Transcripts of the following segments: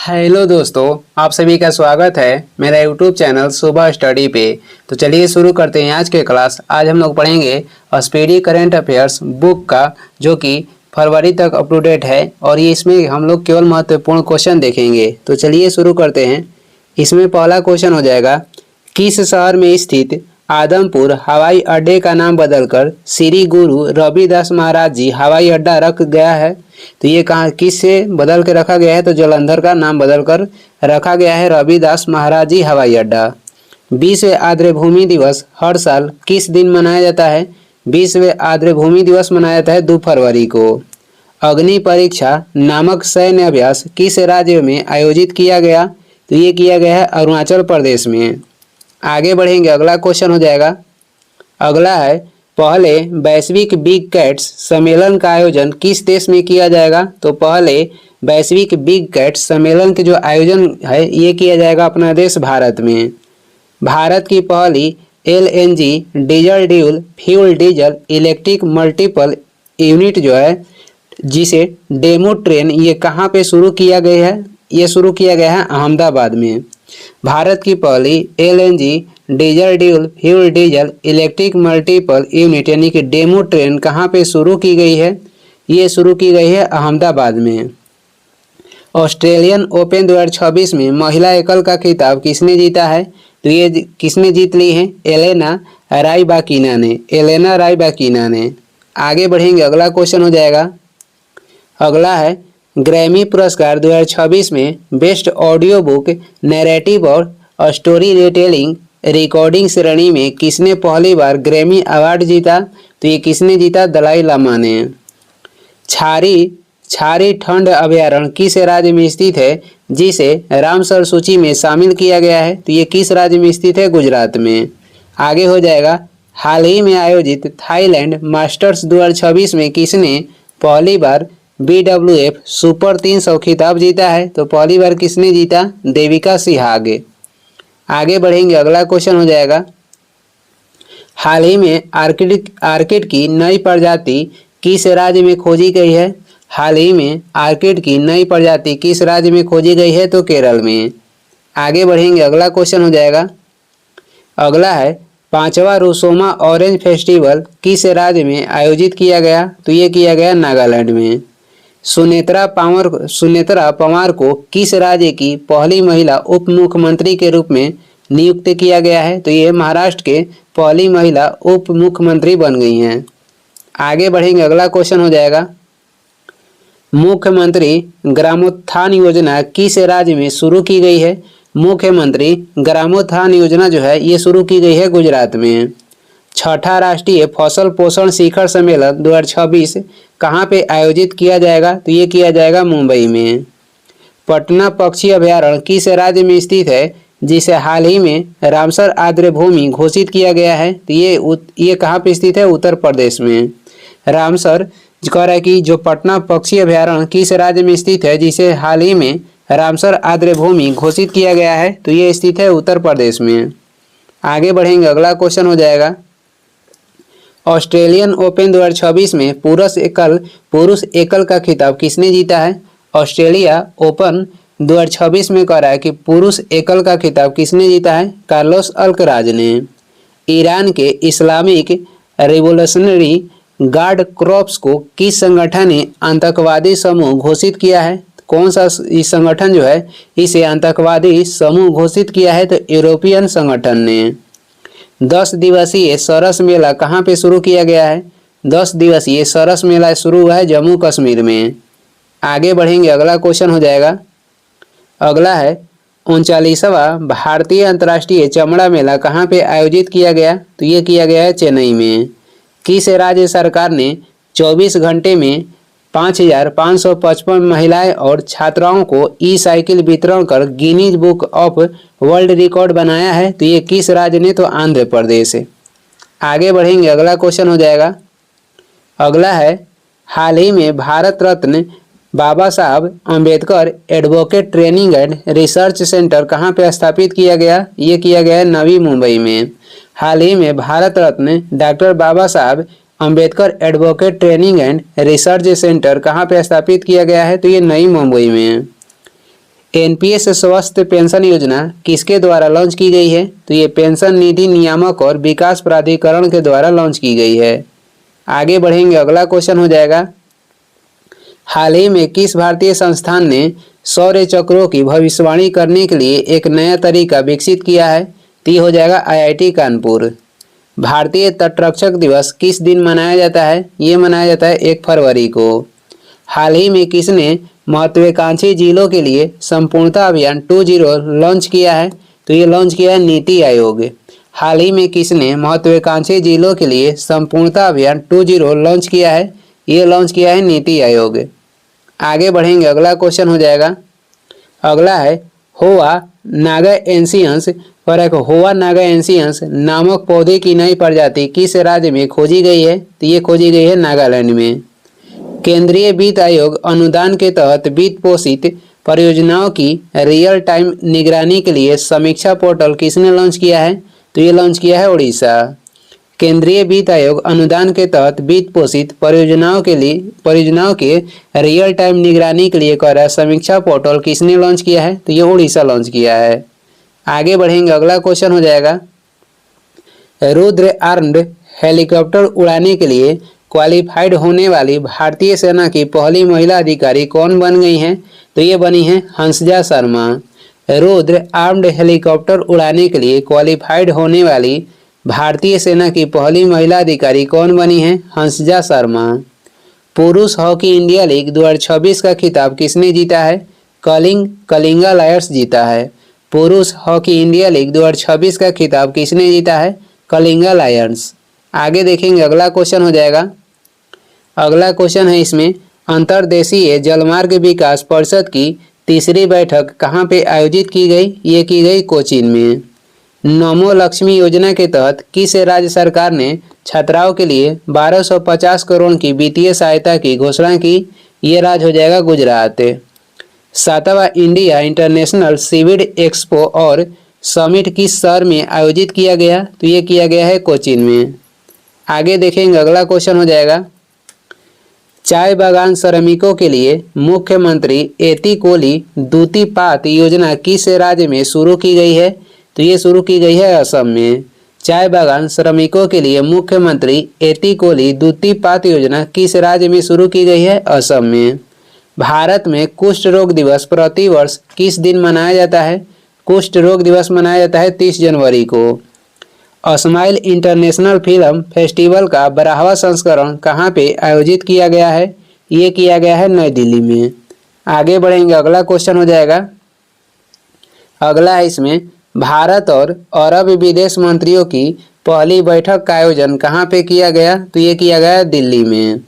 Hello दोस्तों, आप सभी का स्वागत है मेरा यूट्यूब चैनल सुबह स्टडी पे। तो चलिए शुरू करते हैं आज के क्लास। आज हम लोग पढ़ेंगे स्पीडी करंट अफेयर्स बुक का, जो कि फरवरी तक अप टू डेट है और ये इसमें हम लोग केवल महत्वपूर्ण क्वेश्चन देखेंगे। तो चलिए शुरू करते हैं। इसमें पहला क्वेश्चन हो जाएगा, किस शहर में स्थित आदमपुर हवाई अड्डे का नाम बदलकर श्री गुरु रविदास महाराज जी हवाई अड्डा रख गया है? तो ये कहाँ किस से बदल के रखा गया है? तो जालंधर का नाम बदलकर रखा गया है रविदास महाराज जी हवाई अड्डा। विश्व आर्द्रभूमि दिवस हर साल किस दिन मनाया जाता है? विश्व आर्द्रभूमि दिवस मनाया जाता है 2 फरवरी को। अग्नि परीक्षा नामक सैन्य अभ्यास किस राज्य में आयोजित किया गया? तो ये किया गया है अरुणाचल प्रदेश में। आगे बढ़ेंगे, अगला क्वेश्चन हो जाएगा। अगला है, पहले वैश्विक बिग कैट्स सम्मेलन का आयोजन किस देश में किया जाएगा? तो पहले वैश्विक बिग कैट्स सम्मेलन के जो आयोजन है ये किया जाएगा अपना देश भारत में। भारत की पहली LNG diesel dual fuel diesel electric multiple unit जो है, जिसे डेमो ट्रेन, ये कहाँ पे शुरू किया गया है? ये शुरू किया गया है अहमदाबाद में। भारत की पहली LNG diesel dual fuel diesel electric multiple unit यानी कि डेमो ट्रेन कहाँ पे शुरू की गई है? ये शुरू की गई है अहमदाबाद में। ऑस्ट्रेलियन ओपन 2026 में महिला एकल का खिताब किसने जीता है? तो ये किसने जीत ली है? एलेना रायबाकिना ने। एलेना रायबाकिना ने। आगे बढ़ेंगे, अगला क्वेश्चन हो जाएगा। अगला है, ग्रैमी पुरस्कार 2026 में बेस्ट ऑडियो बुक नैरेटिव और स्टोरी रिटेलिंग रिकॉर्डिंग श्रेणी में किसने पहली बार ग्रैमी अवार्ड जीता? तो ये किसने जीता? दलाई लामा ने। छारी ठंड अभयारण्य किस राज्य में स्थित है, जिसे रामसर सूची में शामिल किया गया है? तो ये किस राज्य में स्थित है? गुजरात में। आगे हो जाएगा, हाल ही में आयोजित थाईलैंड मास्टर्स 2026 में किसने पहली बार BWF सुपर 300 खिताब जीता है? तो पहली बार किसने जीता? देविका सिहाग। आगे बढ़ेंगे, अगला क्वेश्चन हो जाएगा। हाल ही में आर्किड की नई प्रजाति किस राज्य में खोजी गई है? हाल ही में आर्किड की नई प्रजाति किस राज्य में खोजी गई है? तो केरल में। आगे बढ़ेंगे, अगला क्वेश्चन हो जाएगा। अगला है, 5वां रोसोमा ऑरेंज फेस्टिवल किस राज्य में आयोजित किया गया? तो ये किया गया नागालैंड में। सुनेत्रा पंवार को किस राज्य की पहली महिला उप मुख्यमंत्री के रूप में नियुक्त किया गया है? तो ये महाराष्ट्र के पहली महिला उप मुख्यमंत्री बन गई हैं। आगे बढ़ेंगे, अगला क्वेश्चन हो जाएगा। मुख्यमंत्री ग्रामोत्थान योजना किस राज्य में शुरू की गई है? मुख्यमंत्री ग्रामोत्थान योजना जो है ये शुरू की गई है गुजरात में। 6ठा राष्ट्रीय फसल पोषण शिखर सम्मेलन 2026 कहाँ पे आयोजित किया जाएगा? तो ये किया जाएगा मुंबई में। पटना पक्षी अभयारण्य किस राज्य में स्थित है, जिसे हाल ही में रामसर आर्द्रभूमि घोषित किया गया है? तो ये कहाँ पे स्थित है? उत्तर प्रदेश में। रामसर कह रहा है कि जो पटना पक्षी अभयारण्य किस राज्य में स्थित है, जिसे हाल ही में रामसर आर्द्रभूमि घोषित किया गया है? तो ये स्थित है उत्तर प्रदेश में। आगे बढ़ेंगे, अगला क्वेश्चन हो जाएगा। ऑस्ट्रेलियन ओपन 2026 में पुरुष एकल का खिताब किसने जीता है? ऑस्ट्रेलिया ओपन 2026 में कह रहा है कि पुरुष एकल का खिताब किसने जीता है? कार्लोस अल्कराज ने। ईरान के इस्लामिक रिवोल्यूशनरी गार्ड क्रोप्स को किस संगठन ने आतंकवादी समूह घोषित किया है? कौन सा इस संगठन जो है इसे आतंकवादी समूह घोषित किया है? तो यूरोपियन संगठन ने। 10 दिवसीय सरस मेला कहाँ पे शुरू किया गया है? 10 दिवसीय सरस मेला शुरू हुआ है जम्मू कश्मीर में। आगे बढ़ेंगे, अगला क्वेश्चन हो जाएगा। अगला है, 39वां भारतीय अंतर्राष्ट्रीय चमड़ा मेला कहाँ पे आयोजित किया गया? तो ये किया गया है चेन्नई में। किस राज्य सरकार ने 24 घंटे में 5555 महिलाएं और छात्राओं को ई-साइकिल वितरण कर Guinness book of world record बनाया है? तो ये किस राज्य ने? तो आंध्र प्रदेश है। आगे बढ़ेंगे, अगला क्वेश्चन हो जाएगा। अगला है, हाल ही में भारत रत्न बाबा Saheb Ambedkar advocate training and research centre कहाँ पे स्थापित किया गया? ये किया गया है नवी मुंबई में। हाल ही में भारत रत्न डॉक्टर बाबा साहब Ambedkar advocate training and research centre कहाँ पे स्थापित किया गया है? तो ये नई मुंबई में है। एनपीएस स्वास्थ्य पेंशन योजना किसके द्वारा लॉन्च की गई है? तो ये पेंशन निधि नियामक और विकास प्राधिकरण के द्वारा लॉन्च की गई है। आगे बढ़ेंगे, अगला क्वेश्चन हो जाएगा, हाल ही में किस भारतीय संस्थान ने सौर चक्रों की भविष्यवाणी करने के लिए एक नया तरीका विकसित किया है? तो ये हो जाएगा आईआईटी कानपुर। भारतीय तटरक्षक दिवस किस दिन मनाया जाता है? ये मनाया जाता है 1 फरवरी को। हाल ही में किसने महत्वाकांक्षी जिलों के लिए संपूर्णता अभियान 2.0 लॉन्च किया है? तो ये लॉन्च किया है नीति आयोग। हाल ही में किसने महत्वाकांक्षी जिलों के लिए संपूर्णता अभियान 2.0 लॉन्च किया है? ये लॉन्च किया है नीति आयोग। आगे बढ़ेंगे, अगला क्वेश्चन हो जाएगा, अगला है होआ नागाएंसियंस पर एक होआ नागाएंसियंस नामक पौधे की नई प्रजाति किस राज्य में खोजी गई है? तो ये खोजी गई है नागालैंड में। केंद्रीय वित्त आयोग अनुदान के तहत वित्त पोषित परियोजनाओं की रियल टाइम निगरानी के लिए समीक्षा पोर्टल किसने लॉन्च किया है? तो ये लॉन्च किया है उड़ीसा। केंद्रीय वित्त आयोग अनुदान के तहत वित्त पोषित परियोजनाओं के रियल टाइम निगरानी के लिए कर रहा समीक्षा पोर्टल किसने लॉन्च किया है? तो ये उड़ीसा लॉन्च किया है। आगे बढ़ेंगे, अगला क्वेश्चन हो जाएगा, रुद्र आर्म्ड हेलीकॉप्टर उड़ाने के लिए क्वालिफाइड होने वाली भारतीय सेना की पहली महिला अधिकारी कौन बन गई हैं? तो ये बनी है हंसजा शर्मा। रुद्र आर्म्ड हेलीकॉप्टर उड़ाने के लिए क्वालिफाइड होने वाली भारतीय सेना की पहली महिला अधिकारी कौन बनी है? हंसजा शर्मा। पुरुष हॉकी इंडिया लीग 2026 का खिताब किसने जीता है? कलिंगा लायर्स जीता है। पुरुष हॉकी इंडिया लीग 2026 का खिताब किसने जीता है? कलिंगा लायर्स। आगे देखेंगे, अगला क्वेश्चन हो जाएगा, अगला क्वेश्चन है इसमें, अंतर्देशीय जलमार्ग विकास परिषद की तीसरी बैठक कहाँ पे आयोजित की गई? ये की गई कोचीन में। नमो लक्ष्मी योजना के तहत किस राज्य सरकार ने छात्राओं के लिए 1250 करोड़ की वित्तीय सहायता की घोषणा की? ये राज्य हो जाएगा गुजरात। 7वां इंडिया इंटरनेशनल सीवीड एक्सपो और समिट किस शहर में आयोजित किया गया? तो ये किया गया है कोचीन में। आगे देखेंगे, अगला क्वेश्चन हो जाएगा, चाय बागान श्रमिकों के लिए मुख्यमंत्री एतिकोली दूतीपात योजना किस राज्य में शुरू की गई है? तो ये शुरू की गई है असम में। चाय बागान श्रमिकों के लिए मुख्यमंत्री एतिकोली दूतीपात योजना किस राज्य में शुरू की गई है? असम में। भारत में कुष्ठ रोग दिवस प्रतिवर्ष किस दिन मनाया जाता है? कुष्ठ रोग दिवस मनाया जाता है 30 जनवरी को। स्माइल इंटरनेशनल फिल्म फेस्टिवल का 12वां संस्करण कहाँ पे आयोजित किया गया है? ये किया गया है नई दिल्ली में। आगे बढ़ेंगे, अगला क्वेश्चन हो जाएगा, अगला है इसमें, भारत और अरब विदेश मंत्रियों की पहली बैठक का आयोजन कहाँ पे किया गया? तो ये किया गया दिल्ली में।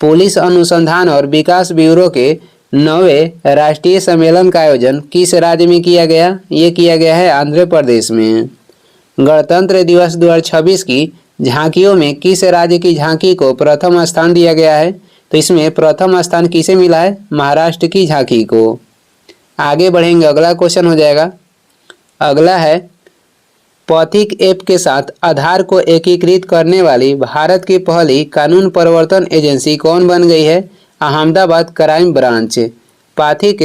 पुलिस अनुसंधान और विकास ब्यूरो के 9वें राष्ट्रीय सम्मेलन का आयोजन किस राज्य में किया गया? ये किया गया है आंध्र प्रदेश में। गणतंत्र दिवस 2026 की झांकियों में किस राज्य की झांकी को प्रथम स्थान दिया गया है? तो इसमें प्रथम स्थान किसे मिला है? महाराष्ट्र की झांकी को। आगे बढ़ेंगे, अगला क्वेश्चन हो जाएगा, अगला है, पथिक ऐप के साथ आधार को एकीकृत करने वाली भारत की पहली कानून प्रवर्तन एजेंसी कौन बन गई है? Ahmedabad crime branch. पथिक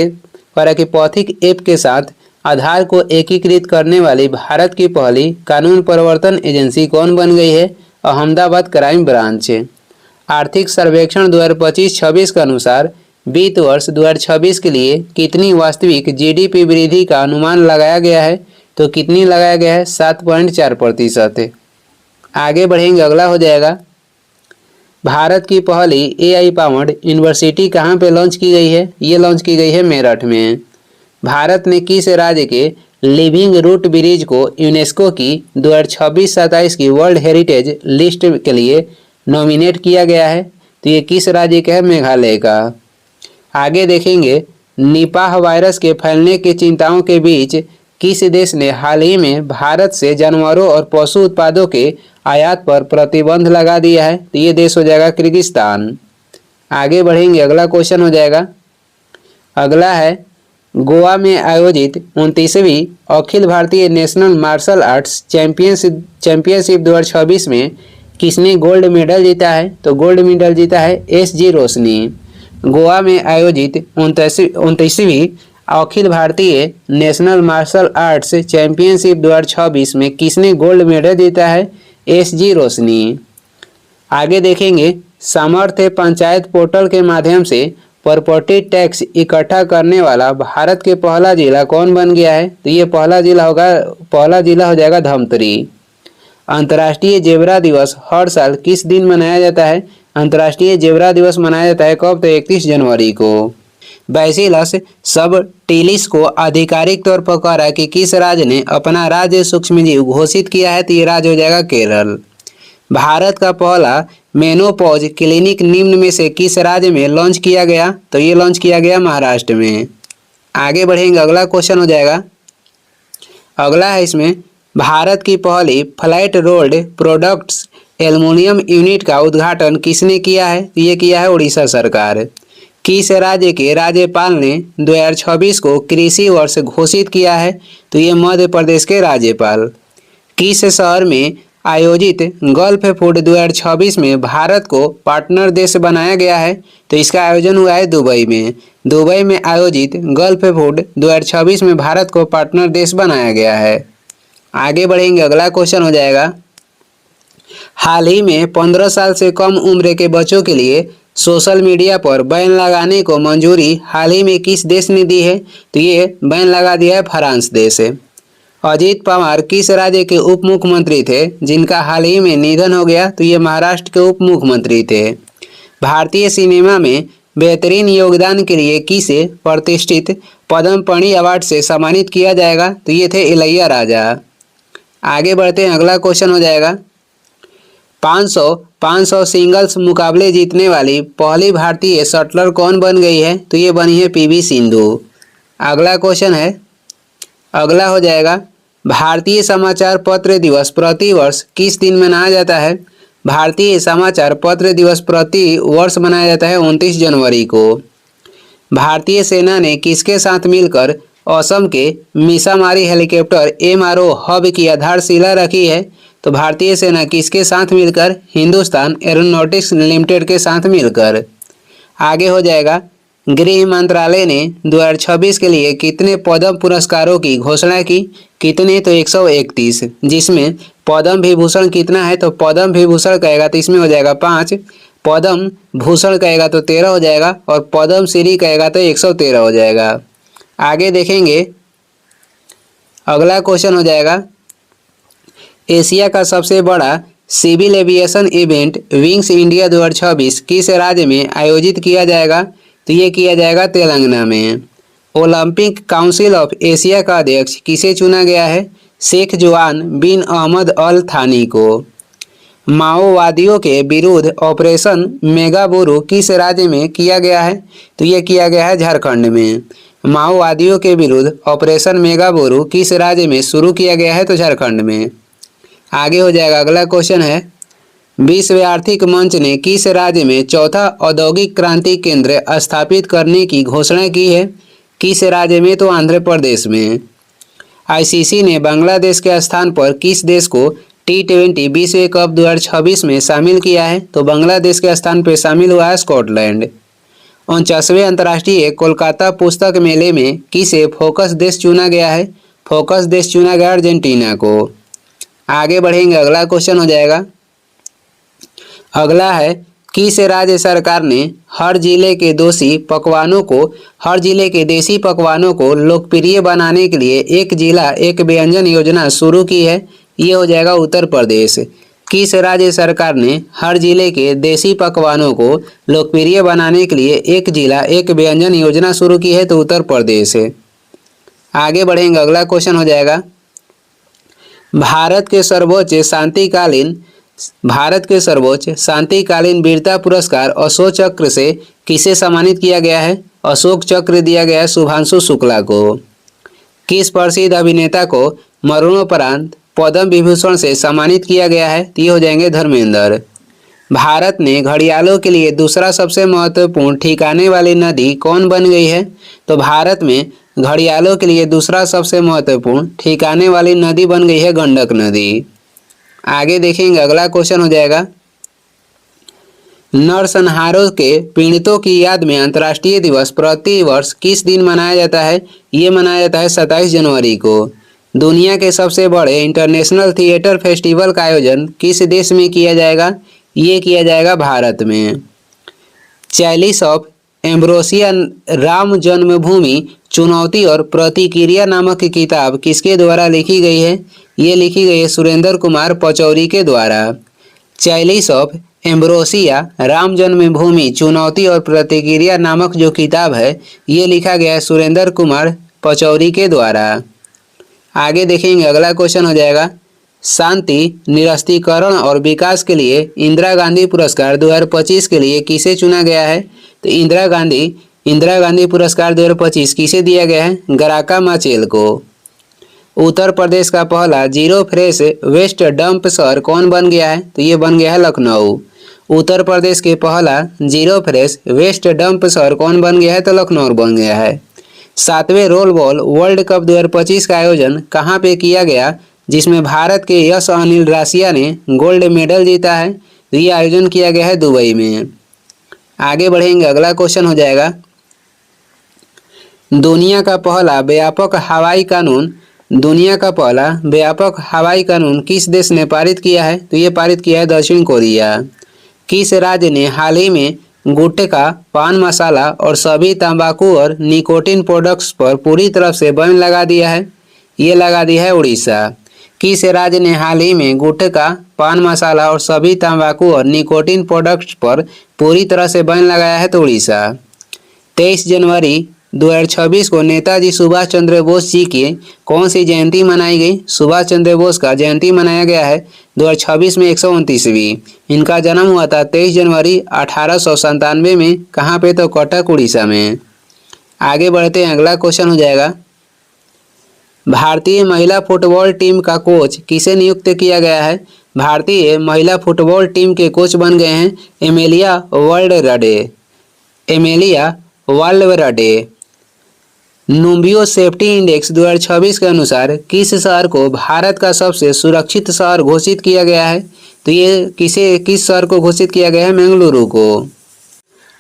ऐप के साथ आधार को एकीकृत करने वाली भारत की पहली कानून प्रवर्तन एजेंसी कौन बन गई है? Ahmedabad crime branch. आर्थिक सर्वेक्षण 2025-26 के अनुसार वित्त वर्ष 2026 के लिए कितनी वास्तविक जीडीपी वृद्धि का अनुमान लगाया गया है? तो कितनी लगाया गया है? 7.4%। आगे बढ़ेंगे, अगला हो जाएगा, भारत की पहली एआई पावर्ड यूनिवर्सिटी कहाँ पे लॉन्च की गई है? ये लॉन्च की गई है मेरठ में। भारत ने किस राज्य के लिविंग रूट ब्रिज को यूनेस्को की 2026-27 की वर्ल्ड हेरिटेज लिस्ट के लिए नॉमिनेट किया गया है? तो ये किस राज्य का है? मेघालय का। आगे देखेंगे, निपाह वायरस के फैलने की चिंताओं के बीच किस देश ने हाल ही में भारत से जानवरों और पशु उत्पादों के आयात पर प्रतिबंध लगा दिया है? तो ये देश हो जाएगा किर्गिस्तान। आगे बढ़ेंगे, अगला क्वेश्चन हो जाएगा, अगला है, गोवा में आयोजित 29वीं Akhil Bharatiya national martial arts championship 2026 में किसने गोल्ड मेडल जीता है? तो गोल्ड मेडल जीता है एसजी रोशनी। गोवा में आयोजित 29वीं Akhil Bharatiya national martial arts championship 2026 में किसने गोल्ड मेडल जीता है? SG रोशनी। आगे देखेंगे, समर्थ पंचायत पोर्टल के माध्यम से प्रॉपर्टी टैक्स इकट्ठा करने वाला भारत के पहला जिला कौन बन गया है? तो ये पहला जिला हो जाएगा धमतरी। अंतर्राष्ट्रीय जेब्रा दिवस हर साल किस दिन मनाया जाता है? अंतर्राष्ट्रीय जेब्रा दिवस मनाया जाता है कब? तो 31 जनवरी को। बैसिलस सबटिलिस को आधिकारिक तौर पर कहा कि किस राज्य ने अपना राज्य सूक्ष्मजीव घोषित किया है? तो ये राज्य हो जाएगा केरल। भारत का पहला मेनोपॉज क्लिनिक निम्न में से किस राज्य में लॉन्च किया गया? तो ये लॉन्च किया गया महाराष्ट्र में। आगे बढ़ेंगे, अगला क्वेश्चन हो जाएगा, अगला है इसमें, भारत की पहली flat rolled products aluminium unit का उद्घाटन किसने किया है? तो ये किया है उड़ीसा सरकार। किस राज्य के राज्यपाल ने 2026 को कृषि वर्ष घोषित किया है? तो ये मध्य प्रदेश के राज्यपाल। किस शहर में आयोजित गल्फ फूड 2026 में भारत को पार्टनर देश बनाया गया है? तो इसका आयोजन हुआ है दुबई में। दुबई में आयोजित गल्फ फूड 2026 में भारत को पार्टनर देश बनाया गया है। आगे बढ़ेंगे, अगला क्वेश्चन हो जाएगा, हाल ही में 15 साल से कम उम्र के बच्चों के लिए सोशल मीडिया पर बैन लगाने को मंजूरी हाल ही में किस देश ने दी है? तो ये बैन लगा दिया है फ्रांस देश। अजीत पवार किस राज्य के उप मुख्यमंत्री थे जिनका हाल ही में निधन हो गया? तो ये महाराष्ट्र के उप मुख्यमंत्री थे। भारतीय सिनेमा में बेहतरीन योगदान के लिए किसे प्रतिष्ठित पद्मपणि अवार्ड से सम्मानित किया जाएगा? तो ये थे इलैया राजा। आगे बढ़ते हैं, अगला क्वेश्चन हो जाएगा, 500 सिंगल्स मुकाबले जीतने वाली पहली भारतीय शटलर कौन बन गई है? तो ये बनी है PV सिंधु। अगला क्वेश्चन है, अगला हो जाएगा, भारतीय समाचार पत्र दिवस प्रतिवर्ष किस दिन मनाया जाता है? भारतीय समाचार पत्र दिवस प्रति वर्ष मनाया जाता है 29 जनवरी को। भारतीय सेना ने किसके साथ मिलकर असम के मिसामारी हेलीकॉप्टर MRO हब की आधारशिला रखी है? तो भारतीय सेना किसके साथ मिलकर? हिंदुस्तान एरोनॉटिक्स लिमिटेड के साथ मिलकर। आगे हो जाएगा, गृह मंत्रालय ने 2026 के लिए कितने पद्म पुरस्कारों की घोषणा की? कितने? तो 131, जिसमें पद्म विभूषण कितना है? तो पद्म विभूषण कहेगा तो इसमें हो जाएगा 5, पद्म भूषण कहेगा तो 13 हो जाएगा, और पद्म श्री कहेगा तो 113 हो जाएगा। आगे देखेंगे, अगला क्वेश्चन हो जाएगा, एशिया का सबसे बड़ा civil aviation event wings India 2026 किस राज्य में आयोजित किया जाएगा? तो ये किया जाएगा तेलंगाना में। ओलंपिक काउंसिल ऑफ एशिया का अध्यक्ष किसे चुना गया है? शेख जुआन बिन अहमद अल थानी को। माओवादियों के विरुद्ध ऑपरेशन मेगाबुरु किस राज्य में किया गया है? तो ये किया गया है झारखंड में। माओवादियों के विरुद्ध ऑपरेशन मेगाबुरु किस राज्य में शुरू किया गया है? तो झारखंड में। आगे हो जाएगा, अगला क्वेश्चन है, विश्व आर्थिक मंच ने किस राज्य में चौथा औद्योगिक क्रांति केंद्र स्थापित करने की घोषणा की है? किस राज्य में? तो आंध्र प्रदेश में। ICC ने बांग्लादेश के स्थान पर किस देश को T20 विश्व कप 2026 में शामिल किया है? तो बांग्लादेश के स्थान पर शामिल हुआ है स्कॉटलैंड। 49वें अंतर्राष्ट्रीय कोलकाता पुस्तक मेले में किसे फोकस देश चुना गया है? फोकस देश चुना गया अर्जेंटीना को। आगे बढ़ेंगे, अगला क्वेश्चन हो जाएगा, अगला है, किस राज्य सरकार ने हर जिले के देसी पकवानों को लोकप्रिय बनाने के लिए एक जिला एक व्यंजन योजना शुरू की है? ये हो जाएगा उत्तर प्रदेश। किस राज्य सरकार ने हर जिले के देसी पकवानों को लोकप्रिय बनाने के लिए एक जिला एक व्यंजन योजना शुरू की है? तो उत्तर प्रदेश। आगे बढ़ेंगे, अगला क्वेश्चन हो जाएगा, भारत के सर्वोच्च शांतिकालीन वीरता पुरस्कार अशोक चक्र से किसे सम्मानित किया गया है? अशोक चक्र दिया गया है शुभांशु शुक्ला को। किस प्रसिद्ध अभिनेता को मरणोपरांत पद्म विभूषण से सम्मानित किया गया है? ये हो जाएंगे धर्मेंद्र। भारत ने घड़ियालों के लिए दूसरा सबसे महत्वपूर्ण ठिकाने वाली नदी कौन बन गई है? तो भारत में घड़ियालों के लिए दूसरा सबसे महत्वपूर्ण ठिकाने वाली नदी बन गई है गंडक नदी। आगे देखेंगे, अगला क्वेश्चन हो जाएगा, नरसंहारों के पीड़ितों की याद में अंतर्राष्ट्रीय दिवस प्रति वर्ष किस दिन मनाया जाता है? ये मनाया जाता है 27 जनवरी को। दुनिया के सबसे बड़े इंटरनेशनल थिएटर फेस्टिवल का आयोजन किस देश में किया जाएगा? ये किया जाएगा भारत में। चैलिस ऑफ एम्ब्रोसिया राम जन्मभूमि चुनौती और प्रतिक्रिया नामक की किताब किसके द्वारा लिखी गई है? ये लिखी गई है सुरेंद्र कुमार पचौरी के द्वारा। चैलिस ऑफ एम्ब्रोसिया राम जन्मभूमि चुनौती और प्रतिक्रिया नामक जो किताब है ये लिखा गया है सुरेंद्र कुमार पचौरी के द्वारा। आगे देखेंगे, अगला क्वेश्चन हो जाएगा, शांति निरस्त्रीकरण और विकास के लिए इंदिरा गांधी पुरस्कार 2025 के लिए किसे चुना गया है? तो इंदिरा गांधी पुरस्कार 2025 किसे दिया गया है? गराका माचेल को। उत्तर प्रदेश का पहला जीरो फ्रेश वेस्ट डंप शहर कौन बन गया है? तो ये बन गया है लखनऊ। उत्तर प्रदेश के पहला जीरो फ्रेश वेस्ट डंप शहर कौन बन गया है? तो लखनऊ बन गया है। 7वें रोल बॉल वर्ल्ड कप 2025 का आयोजन कहाँ पे किया गया, जिसमें भारत के यश अनिल राशिया ने गोल्ड मेडल जीता है? तो ये आयोजन किया गया है दुबई में। आगे बढ़ेंगे, अगला क्वेश्चन हो जाएगा, दुनिया का पहला व्यापक हवाई कानून किस देश ने पारित किया है? तो ये पारित किया है दक्षिण कोरिया। किस राज्य ने हाल ही में गुटखा, पान मसाला और सभी तंबाकू और निकोटिन प्रोडक्ट्स पर पूरी तरह से बैन लगा दिया है? ये लगा दिया है उड़ीसा। किस राज्य ने हाल ही में गुटखा, पान मसाला और सभी तंबाकू और निकोटिन प्रोडक्ट्स पर पूरी तरह से बैन लगाया है? तो उड़ीसा। 23 जनवरी 2026 को नेताजी सुभाष चंद्र बोस जी की कौन सी जयंती मनाई गई? सुभाष चंद्र बोस का जयंती मनाया गया है 2026 में 129वीं। इनका जन्म हुआ था 23 जनवरी 1897 में। कहाँ पे? तो कटक उड़ीसा में। आगे बढ़ते हैं, अगला क्वेश्चन हो जाएगा, भारतीय महिला फुटबॉल टीम का कोच किसे नियुक्त किया गया है? भारतीय महिला फुटबॉल टीम के कोच बन गए हैं एमेलिया वाल्वेर्डे। नुम्बियो सेफ्टी इंडेक्स 2026 के अनुसार किस शहर को भारत का सबसे सुरक्षित शहर घोषित किया गया है? तो ये किस शहर को घोषित किया गया है? बेंगलुरु को।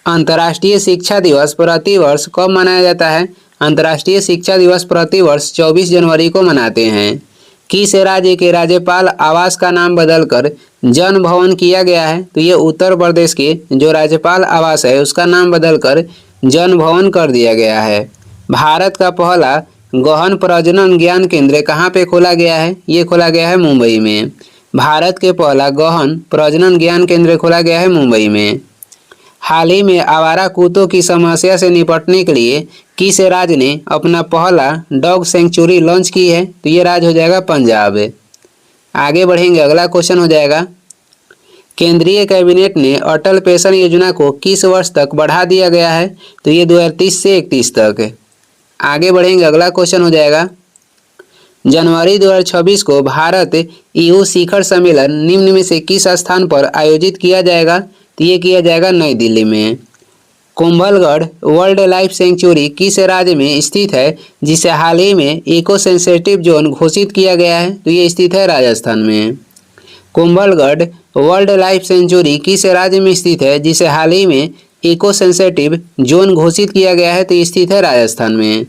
अंतर्राष्ट्रीय शिक्षा दिवस प्रतिवर्ष कब मनाया जाता है? अंतर्राष्ट्रीय शिक्षा दिवस प्रतिवर्ष 24 जनवरी को मनाते हैं। किस राज्य के राज्यपाल आवास का नाम बदलकर जन भवन किया गया है? तो ये उत्तर प्रदेश के जो राज्यपाल आवास है उसका नाम बदलकर जन भवन कर दिया गया है। भारत का पहला गहन प्रजनन ज्ञान केंद्र कहाँ पे खोला गया है? ये खोला गया है मुंबई में। भारत के पहला गहन प्रजनन ज्ञान केंद्र खोला गया है मुंबई में। हाल ही में आवारा कुत्तों की समस्या से निपटने के लिए किस राज्य ने अपना पहला डॉग सेंचुरी लॉन्च की है? तो ये राज्य हो जाएगा पंजाब। आगे बढ़ेंगे, अगला क्वेश्चन हो जाएगा, केंद्रीय कैबिनेट ने अटल पेंशन योजना को किस वर्ष तक बढ़ा दिया गया है? तो ये 2030 से 31 तक। आगे बढ़ेंगे, अगला क्वेश्चन हो जाएगा, जनवरी 2026 को भारत EU शिखर सम्मेलन निम्न में से किस स्थान पर आयोजित किया जाएगा? तो ये किया जाएगा नई दिल्ली में। कुंभलगढ़ वर्ल्ड लाइफ सेंचुरी किस राज्य में स्थित है, जिसे हाल ही में इको सेंसिटिव जोन घोषित किया गया है? तो ये स्थित है राजस्थान में। कुंभलगढ़ वर्ल्ड लाइफ सेंचुरी किस राज्य में स्थित है, जिसे हाल ही में इको सेंसिटिव जोन घोषित किया गया है? तो स्थित है राजस्थान में।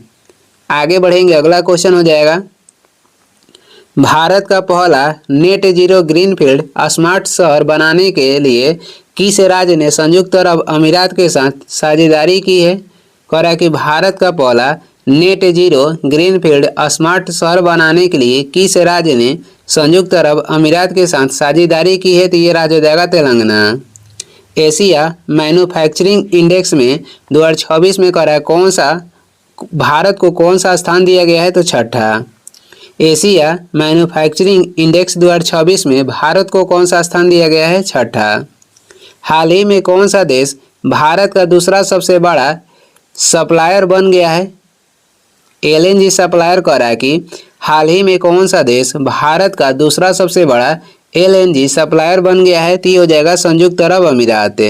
आगे बढ़ेंगे, अगला क्वेश्चन हो जाएगा, भारत का पहला नेट जीरो ग्रीनफील्ड स्मार्ट शहर बनाने के लिए किस राज्य ने संयुक्त अरब अमीरात के साथ साझेदारी की है? कह रहा है कि भारत का पहला नेट जीरो ग्रीनफील्ड स्मार्ट शहर बनाने के लिए किस राज्य ने संयुक्त अरब अमीरात के साथ साझेदारी की है? तो ये राज्य हो जाएगा तेलंगाना। एशिया मैन्युफैक्चरिंग इंडेक्स में 2026 में कह रहा है कौन सा भारत को कौन सा स्थान दिया गया है? तो छठा। एशिया मैन्युफैक्चरिंग इंडेक्स 2026 में भारत को कौन सा स्थान दिया गया है? छठा। हाल ही में कौन सा देश भारत का दूसरा सबसे बड़ा सप्लायर बन गया है? LNG सप्लायर कह रहा है कि हाल ही में कौन सा देश भारत का दूसरा सबसे बड़ा LNG सप्लायर बन गया है? तो ये हो जाएगा संयुक्त अरब अमीरात।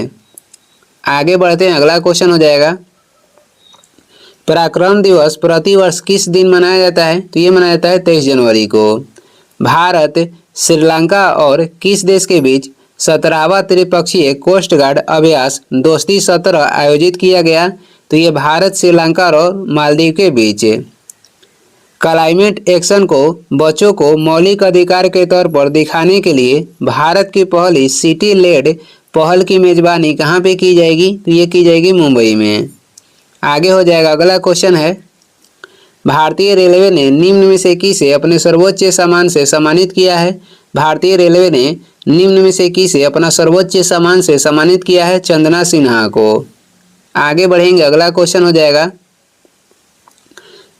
आगे बढ़ते हैं, अगला क्वेश्चन हो जाएगा, पराक्रम दिवस प्रतिवर्ष किस दिन मनाया जाता है? तो ये मनाया जाता है 23 जनवरी को। भारत श्रीलंका और किस देश के बीच 17वां त्रिपक्षीय कोस्ट गार्ड अभ्यास दोस्ती 17 आयोजित किया गया? तो ये भारत, श्रीलंका और मालदीव के बीच। क्लाइमेट एक्शन को बच्चों को मौलिक अधिकार के तौर पर दिखाने के लिए भारत की पहली सिटी लेड पहल की मेजबानी कहाँ पे की जाएगी? तो ये की जाएगी मुंबई में। आगे हो जाएगा, अगला क्वेश्चन है, भारतीय रेलवे ने निम्न में से किसे अपने सर्वोच्च सम्मान से सम्मानित किया है? भारतीय रेलवे ने निम्न में से किसे अपना सर्वोच्च सम्मान से सम्मानित किया है? चंदना सिन्हा को। आगे बढ़ेंगे, अगला क्वेश्चन हो जाएगा,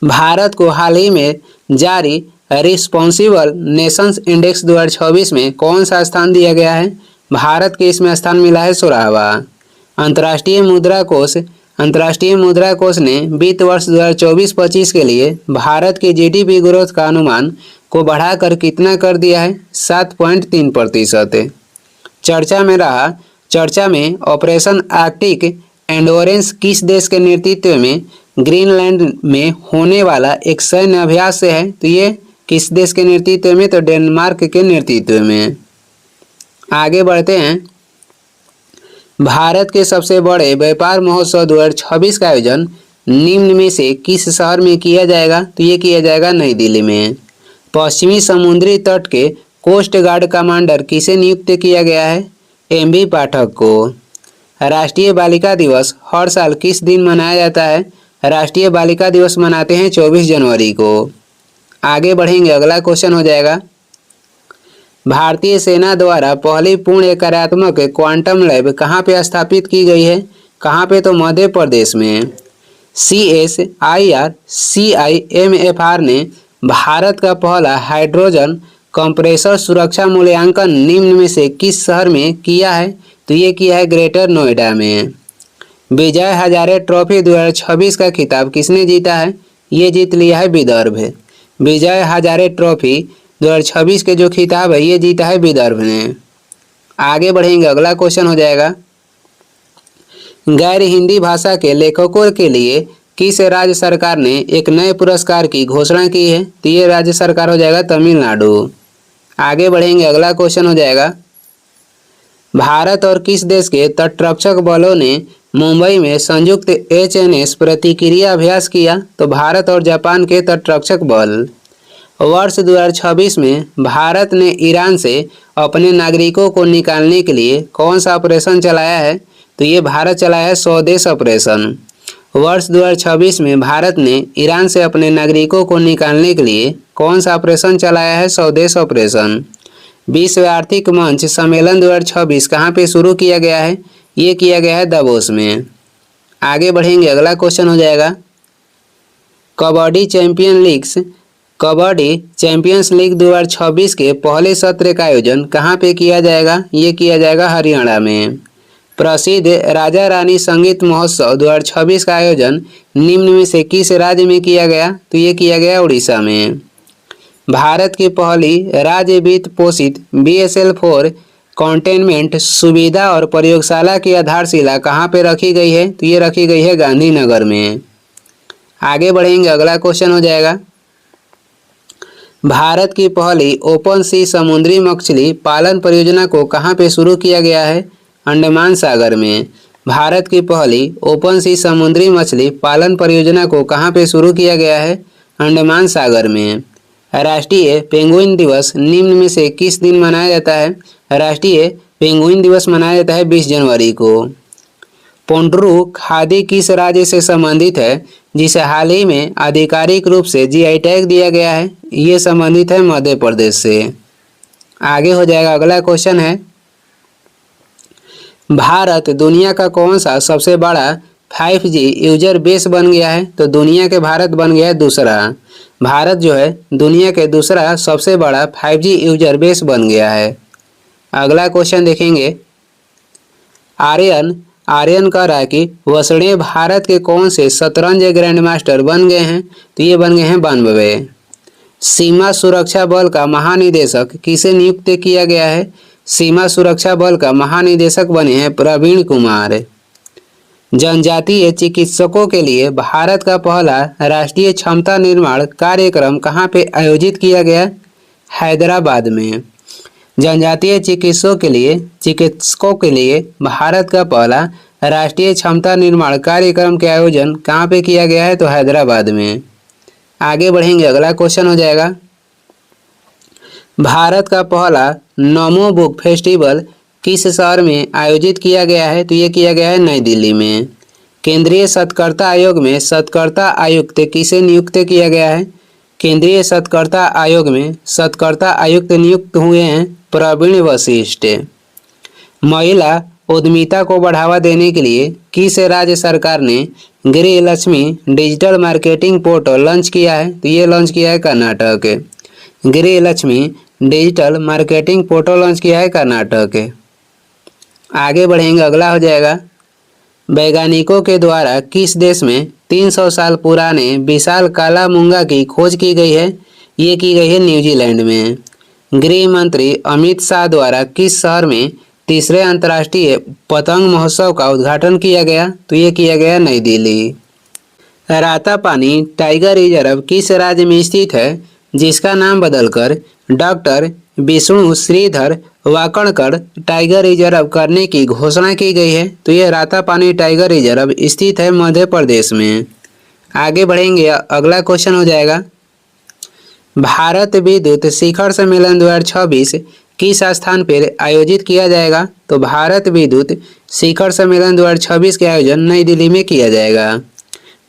भारत को हाल ही में जारी रिस्पॉन्सिबल नेशंस इंडेक्स 2024 में कौन सा स्थान दिया गया है? भारत के इसमें स्थान मिला है 16वां। अंतर्राष्ट्रीय मुद्रा कोष ने वित्त वर्ष 2024-25 के लिए भारत के जीडीपी ग्रोथ का अनुमान को बढ़ाकर कितना कर दिया है? 7.3%। चर्चा में ऑपरेशन आर्कटिक एंडोरेंस किस देश के नेतृत्व में ग्रीनलैंड में होने वाला एक सैन्य अभ्यास से है? तो ये किस देश के नेतृत्व में? तो डेनमार्क के नेतृत्व में। आगे बढ़ते हैं, भारत के सबसे बड़े व्यापार महोत्सव 2026 का आयोजन निम्न में से किस शहर में किया जाएगा? तो ये किया जाएगा नई दिल्ली में। पश्चिमी समुद्री तट के कोस्ट गार्ड कमांडर किसे नियुक्त किया गया है? एमबी पाठक को। राष्ट्रीय बालिका दिवस हर साल किस दिन मनाया जाता है? राष्ट्रीय बालिका दिवस मनाते हैं 24 जनवरी को। आगे बढ़ेंगे, अगला क्वेश्चन हो जाएगा, भारतीय सेना द्वारा पहली पूर्ण कार्यात्मक क्वांटम लैब कहाँ पे स्थापित की गई है? कहाँ पे? तो मध्य प्रदेश में। CSIR-CIMFR ने भारत का पहला हाइड्रोजन कंप्रेसर सुरक्षा मूल्यांकन निम्न में से किस शहर में किया है? तो ये किया है ग्रेटर नोएडा में। विजय हजारे ट्रॉफी 2026 का खिताब किसने जीता है? ये जीत लिया है विदर्भ। विजय हजारे ट्रॉफी 2026 के जो खिताब है ये जीता है विदर्भ ने। आगे बढ़ेंगे, अगला क्वेश्चन हो जाएगा, गैर हिंदी भाषा के लेखकों के लिए किस राज्य सरकार ने एक नए पुरस्कार की घोषणा की है? तो ये राज्य सरकार हो जाएगा तमिलनाडु। आगे बढ़ेंगे, अगला क्वेश्चन हो जाएगा, भारत और किस देश के तटरक्षक बलों ने मुंबई में संयुक्त HNS प्रतिक्रिया अभ्यास किया? तो भारत और जापान के तटरक्षक बल। वर्ष 2026 में भारत ने ईरान से अपने नागरिकों को निकालने के लिए कौन सा ऑपरेशन चलाया है? तो ये भारत चलाया है स्वदेश ऑपरेशन। वर्ष 2026 में भारत ने ईरान से अपने नागरिकों को निकालने के लिए कौन सा ऑपरेशन चलाया है? स्वदेश ऑपरेशन। विश्व आर्थिक मंच सम्मेलन 2026 कहाँ पे शुरू किया गया है? ये किया गया है दावोस में। आगे बढ़ेंगे, अगला क्वेश्चन हो जाएगा, कबड्डी चैंपियंस लीग 2026 के पहले सत्र का आयोजन कहाँ पे किया जाएगा? ये किया जाएगा हरियाणा में। प्रसिद्ध राजा रानी संगीत महोत्सव 2026 का आयोजन निम्न में से किस राज्य में किया गया? तो ये किया गया उड़ीसा में। भारत की पहली राज्य वित्त पोषित BSL-4 कंटेनमेंट सुविधा और प्रयोगशाला की आधारशिला कहाँ पे रखी गई है? तो ये रखी गई है गांधीनगर में। आगे बढ़ेंगे, अगला क्वेश्चन हो जाएगा, भारत की पहली ओपन सी समुद्री मछली पालन परियोजना को कहाँ पे शुरू किया गया है? अंडमान सागर में। भारत की पहली ओपन सी समुद्री मछली पालन परियोजना को कहाँ पे शुरू किया गया है? अंडमान सागर में। राष्ट्रीय पेंगुइन दिवस निम्न में से किस दिन मनाया जाता है? राष्ट्रीय पेंगुइन दिवस मनाया जाता है 20 जनवरी को। पोंड्रू खादी किस राज्य से संबंधित है जिसे हाल ही में आधिकारिक रूप से GI टैग दिया गया है? ये संबंधित है मध्य प्रदेश से। आगे हो जाएगा, अगला क्वेश्चन है, भारत दुनिया का कौन सा सबसे बड़ा 5G यूजर बेस बन गया है? तो दुनिया के भारत बन गया है दूसरा। भारत जो है दुनिया के दूसरा सबसे बड़ा 5G यूजर बेस बन गया है। अगला क्वेश्चन देखेंगे, आर्यन कह रहा है कि वसड़े भारत के कौन से शतरंज ग्रैंड मास्टर बन गए हैं? तो ये बन गए हैं 92। सीमा सुरक्षा बल का महानिदेशक किसे नियुक्त किया गया है? सीमा सुरक्षा बल का महानिदेशक बने हैं प्रवीण कुमार। जनजातीय चिकित्सकों के लिए भारत का पहला राष्ट्रीय क्षमता निर्माण कार्यक्रम कहाँ पे आयोजित किया गया? हैदराबाद में। जनजातीय चिकित्सकों के लिए भारत का पहला राष्ट्रीय क्षमता निर्माण कार्यक्रम के आयोजन कहाँ पे किया गया है? तो हैदराबाद में। आगे बढ़ेंगे, अगला क्वेश्चन हो जाएगा, भारत का पहला नमो बुक फेस्टिवल किस शहर में आयोजित किया गया है? तो ये किया गया है नई दिल्ली में। केंद्रीय सत्कर्ता आयोग में सत्कर्ता आयुक्त किसे नियुक्त किया गया है? केंद्रीय सत्कर्ता आयोग में सत्कर्ता आयुक्त नियुक्त हुए हैं प्रवीण वशिष्ठ। महिला उद्यमिता को बढ़ावा देने के लिए किस राज्य सरकार ने गृह Lakshmi digital marketing portal launch किया है? तो ये लॉन्च किया है कर्नाटक। गृह Lakshmi digital marketing portal launch किया है कर्नाटक। आगे बढ़ेंगे, अगला हो जाएगा, वैज्ञानिकों के द्वारा किस देश में 300 साल पुराने विशाल काला मूंगा की खोज की गई है? ये की गई है न्यूजीलैंड में। गृह मंत्री अमित शाह द्वारा किस शहर में तीसरे अंतर्राष्ट्रीय पतंग महोत्सव का उद्घाटन किया गया? तो ये किया गया नई दिल्ली। रातापानी टाइगर रिजर्व किस राज्य में स्थित है, जिसका नाम बदलकर doctor Vishnu Shridhar Wakankar tiger reserve करने की घोषणा की गई है? तो यह रातापानी टाइगर रिजर्व स्थित है मध्य प्रदेश में। आगे बढ़ेंगे, अगला क्वेश्चन हो जाएगा, भारत विद्युत शिखर सम्मेलन 2026 किस स्थान पर आयोजित किया जाएगा? तो भारत विद्युत शिखर सम्मेलन 2026 के आयोजन नई दिल्ली में किया जाएगा।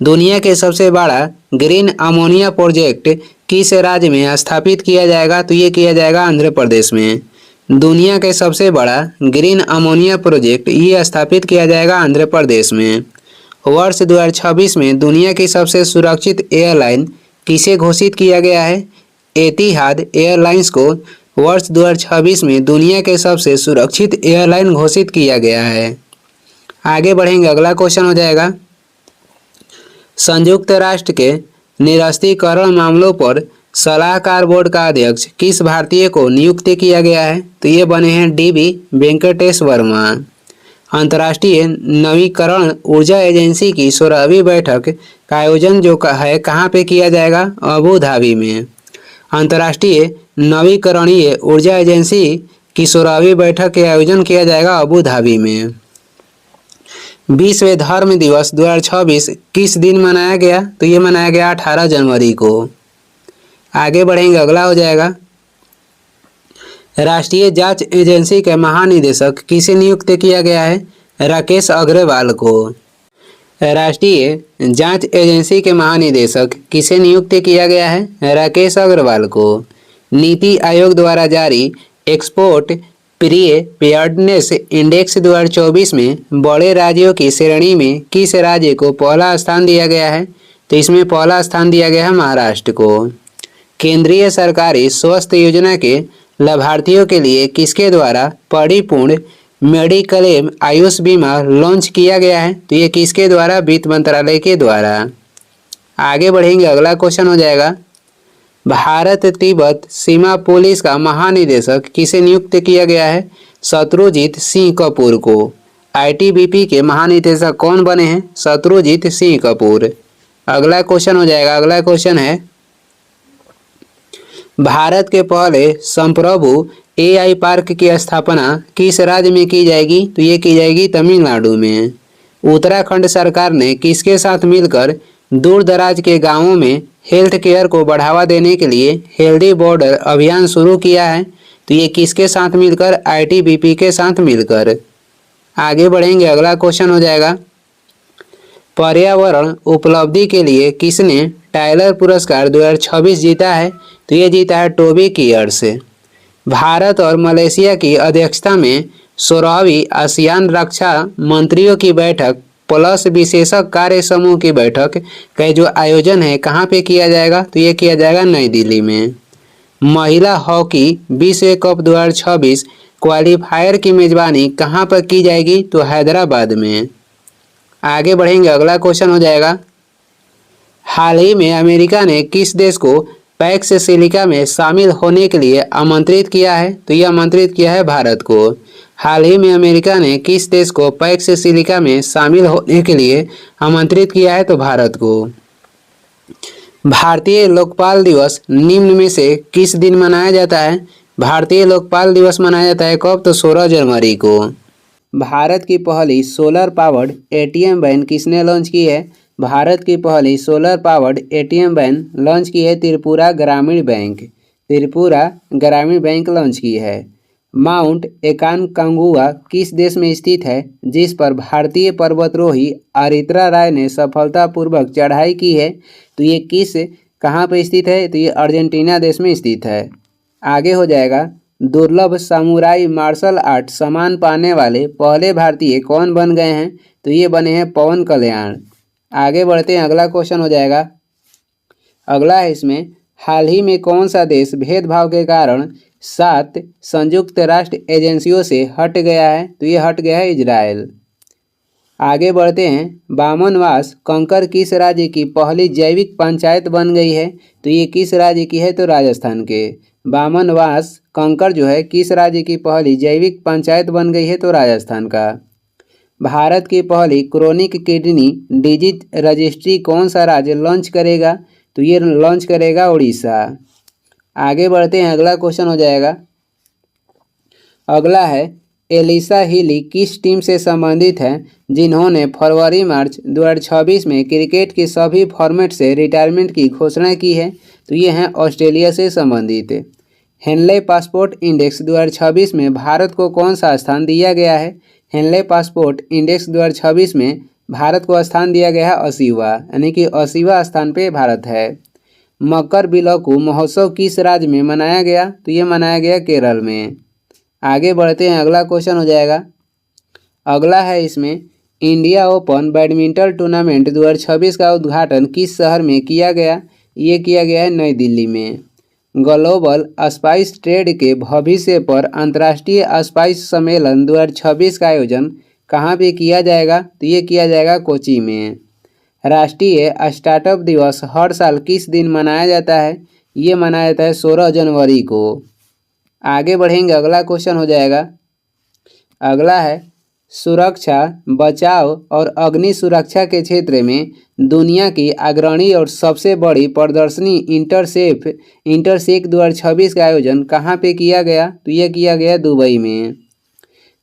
दुनिया के सबसे बड़ा ग्रीन अमोनिया प्रोजेक्ट किस राज्य में स्थापित किया जाएगा? तो ये किया जाएगा आंध्र प्रदेश में। दुनिया के सबसे बड़ा ग्रीन अमोनिया प्रोजेक्ट ये स्थापित किया जाएगा आंध्र प्रदेश में। वर्ष 2026 में दुनिया की सबसे सुरक्षित एयरलाइन किसे घोषित किया गया है? एतिहाद एयरलाइंस को वर्ष 2026 में दुनिया के सबसे सुरक्षित एयरलाइन घोषित किया गया है। आगे बढ़ेंगे, अगला क्वेश्चन हो जाएगा, संयुक्त राष्ट्र के निरस्त्रीकरण मामलों पर सलाहकार बोर्ड का अध्यक्ष किस भारतीय को नियुक्त किया गया है? तो ये बने हैं DB वेंकटेश वर्मा। अंतर्राष्ट्रीय नवीकरण ऊर्जा एजेंसी की 16वीं बैठक का आयोजन जो है कहाँ पे किया जाएगा? अबू धाबी में। अंतर्राष्ट्रीय नवीकरणीय ऊर्जा एजेंसी की 16वीं बैठक के आयोजन किया जाएगा अबू धाबी में। विश्व धर्म दिवस 2026 किस दिन मनाया गया? तो ये मनाया गया 18 जनवरी को। आगे बढ़ेंगे, अगला हो जाएगा, राष्ट्रीय जांच एजेंसी के महानिदेशक किसे नियुक्त किया गया है? राकेश अग्रवाल को। राष्ट्रीय जांच एजेंसी के महानिदेशक किसे नियुक्त किया गया है? राकेश अग्रवाल को। नीति आयोग द्वारा जारी एक्सपोर्ट प्रिपेयर्डनेस इंडेक्स 2024 में बड़े राज्यों की श्रेणी में किस राज्य को पहला स्थान दिया गया है? तो इसमें पहला स्थान दिया गया है महाराष्ट्र को। केंद्रीय सरकारी स्वास्थ्य योजना के लाभार्थियों के लिए किसके द्वारा परिपूर्ण मेडिक्लेम आयुष बीमा लॉन्च किया गया है? तो ये किसके द्वारा? वित्त मंत्रालय के द्वारा। आगे बढ़ेंगे, अगला क्वेश्चन हो जाएगा, भारत तिब्बत सीमा पुलिस का महानिदेशक किसे नियुक्त किया गया है? शत्रुजीत सिंह कपूर को। ITBP के महानिदेशक कौन बने हैं? शत्रुजीत सिंह कपूर। अगला क्वेश्चन हो जाएगा, अगला क्वेश्चन है, भारत के पहले संप्रभु AI पार्क की स्थापना किस राज्य में की जाएगी? तो ये की जाएगी तमिलनाडु में। उत्तराखंड सरकार ने किसके साथ मिलकर दूर दराज के गांवों में हेल्थ केयर को बढ़ावा देने के लिए हेल्दी बॉर्डर अभियान शुरू किया है? तो ये किसके साथ मिलकर? ITBP के साथ मिलकर। आगे बढ़ेंगे, अगला क्वेश्चन हो जाएगा, पर्यावरण उपलब्धि के लिए किसने टाइलर पुरस्कार 2026 जीता है? तो ये जीता है टोबी कियर्स। भारत और मलेशिया की अध्यक्षता में 16वीं आसियान रक्षा मंत्रियों की बैठक प्लस विशेषज्ञ कार्य समूह की बैठक का जो आयोजन है कहाँ पे किया जाएगा? तो ये किया जाएगा नई दिल्ली में। महिला हॉकी विश्व कप 2026 क्वालिफायर की मेजबानी कहाँ पर की जाएगी? तो हैदराबाद में। आगे बढ़ेंगे, अगला क्वेश्चन हो जाएगा, हाल ही में अमेरिका ने किस देश को पैक्स सिलिका में शामिल होने के लिए आमंत्रित किया है? तो यह आमंत्रित किया है भारत को। हाल ही में अमेरिका ने किस देश को पैक्स सिलिका में शामिल होने के लिए आमंत्रित किया है? तो भारत को। भारतीय लोकपाल दिवस निम्न में से किस दिन मनाया जाता है? भारतीय लोकपाल दिवस मनाया जाता है कब? तो 16 जनवरी को। भारत की पहली सोलर पावर्ड एटीएम वैन किसने लॉन्च की है? भारत की पहली solar powered ATM van launch की है त्रिपुरा ग्रामीण बैंक। त्रिपुरा ग्रामीण बैंक लॉन्च की है। माउंट एकानकागुआ किस देश में स्थित है जिस पर भारतीय पर्वतारोही आरित्रा राय ने सफलतापूर्वक चढ़ाई की है? तो ये कहाँ पर स्थित है? तो ये अर्जेंटीना देश में स्थित है। आगे हो जाएगा, दुर्लभ सामुराई मार्शल आर्ट सम्मान पाने वाले पहले भारतीय कौन बन गए हैं? तो ये बने हैं पवन कल्याण। आगे बढ़ते हैं, अगला क्वेश्चन हो जाएगा। अगला है इसमें, हाल ही में कौन सा देश भेदभाव के कारण 7 संयुक्त राष्ट्र एजेंसियों से हट गया है? तो ये हट गया है इजराइल। आगे बढ़ते हैं, बामनवास कंकर किस राज्य की पहली जैविक पंचायत बन गई है? तो ये किस राज्य की है? तो राजस्थान के। बामनवास कंकर जो है किस राज्य की पहली जैविक पंचायत बन गई है? तो राजस्थान का। भारत की पहली क्रोनिक किडनी डिजीज रजिस्ट्री कौन सा राज्य लॉन्च करेगा? तो ये लॉन्च करेगा उड़ीसा। आगे बढ़ते हैं, अगला क्वेश्चन हो जाएगा। अगला है, एलिसा हीली किस टीम से संबंधित है जिन्होंने फरवरी मार्च 2026 में क्रिकेट के सभी फॉर्मेट से रिटायरमेंट की घोषणा की है? तो ये हैं ऑस्ट्रेलिया से संबंधित। हेनले पासपोर्ट इंडेक्स 2026 में भारत को कौन सा स्थान दिया गया है? हेनले पासपोर्ट इंडेक्स 2026 में भारत को स्थान दिया गया है 80वां, यानी कि 80वां स्थान पे भारत है। मकर बिलक्कू महोत्सव किस राज्य में मनाया गया? तो ये मनाया गया केरल में। आगे बढ़ते हैं, अगला क्वेश्चन हो जाएगा। अगला है इसमें, इंडिया ओपन बैडमिंटन टूर्नामेंट 2026 का उद्घाटन किस शहर में किया गया? ये किया गया है नई दिल्ली में। ग्लोबल स्पाइस ट्रेड के भविष्य पर अंतर्राष्ट्रीय स्पाइस सम्मेलन 2026 का आयोजन कहाँ पे किया जाएगा? तो ये किया जाएगा कोची में। राष्ट्रीय स्टार्टअप दिवस हर साल किस दिन मनाया जाता है? ये मनाया जाता है 16 जनवरी को। आगे बढ़ेंगे, अगला क्वेश्चन हो जाएगा। अगला है, सुरक्षा, बचाव और अग्नि सुरक्षा के क्षेत्र में दुनिया की अग्रणी और सबसे बड़ी प्रदर्शनी इंटरसेक 2026 का आयोजन कहाँ पे किया गया? तो ये किया गया दुबई में।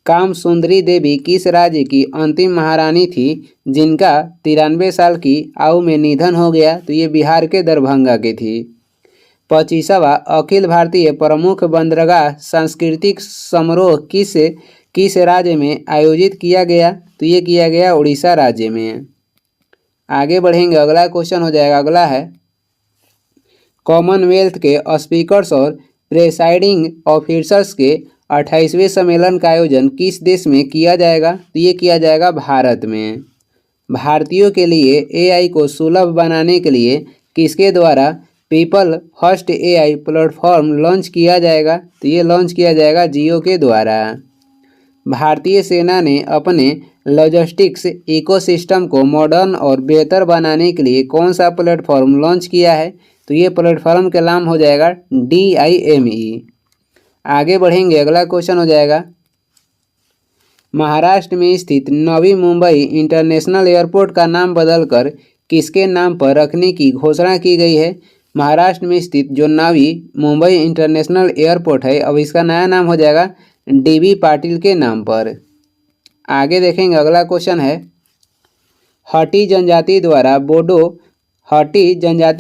काम सुंदरी देवी किस राज्य की अंतिम महारानी थी जिनका 93 साल की आयु में निधन हो गया? तो ये बिहार के दरभंगा की थी। 25वां अखिल भारतीय प्रमुख बंदरगाह सांस्कृतिक समारोह किस राज्य में आयोजित किया गया? तो ये किया गया उड़ीसा राज्य में। आगे बढ़ेंगे, अगला क्वेश्चन हो जाएगा। अगला है, कॉमनवेल्थ के स्पीकर्स और प्रेसाइडिंग ऑफिसर्स के 28वें सम्मेलन का आयोजन किस देश में किया जाएगा? तो ये किया जाएगा भारत में। भारतीयों के लिए एआई को सुलभ बनाने के लिए किसके द्वारा people first AI platform launch किया जाएगा? तो ये लॉन्च किया जाएगा जियो के द्वारा। भारतीय सेना ने अपने लॉजिस्टिक्स इकोसिस्टम को मॉडर्न और बेहतर बनाने के लिए कौन सा प्लेटफॉर्म लॉन्च किया है? तो ये प्लेटफॉर्म का नाम हो जाएगा DIME। आगे बढ़ेंगे, अगला क्वेश्चन हो जाएगा। महाराष्ट्र में स्थित नवी मुंबई इंटरनेशनल एयरपोर्ट का नाम बदलकर किसके नाम पर रखने की घोषणा की गई है? महाराष्ट्र में स्थित जो नवी मुंबई इंटरनेशनल एयरपोर्ट है, अब इसका नया नाम हो जाएगा DB पाटिल के नाम पर। आगे देखेंगे, अगला क्वेश्चन है, हटी जनजाति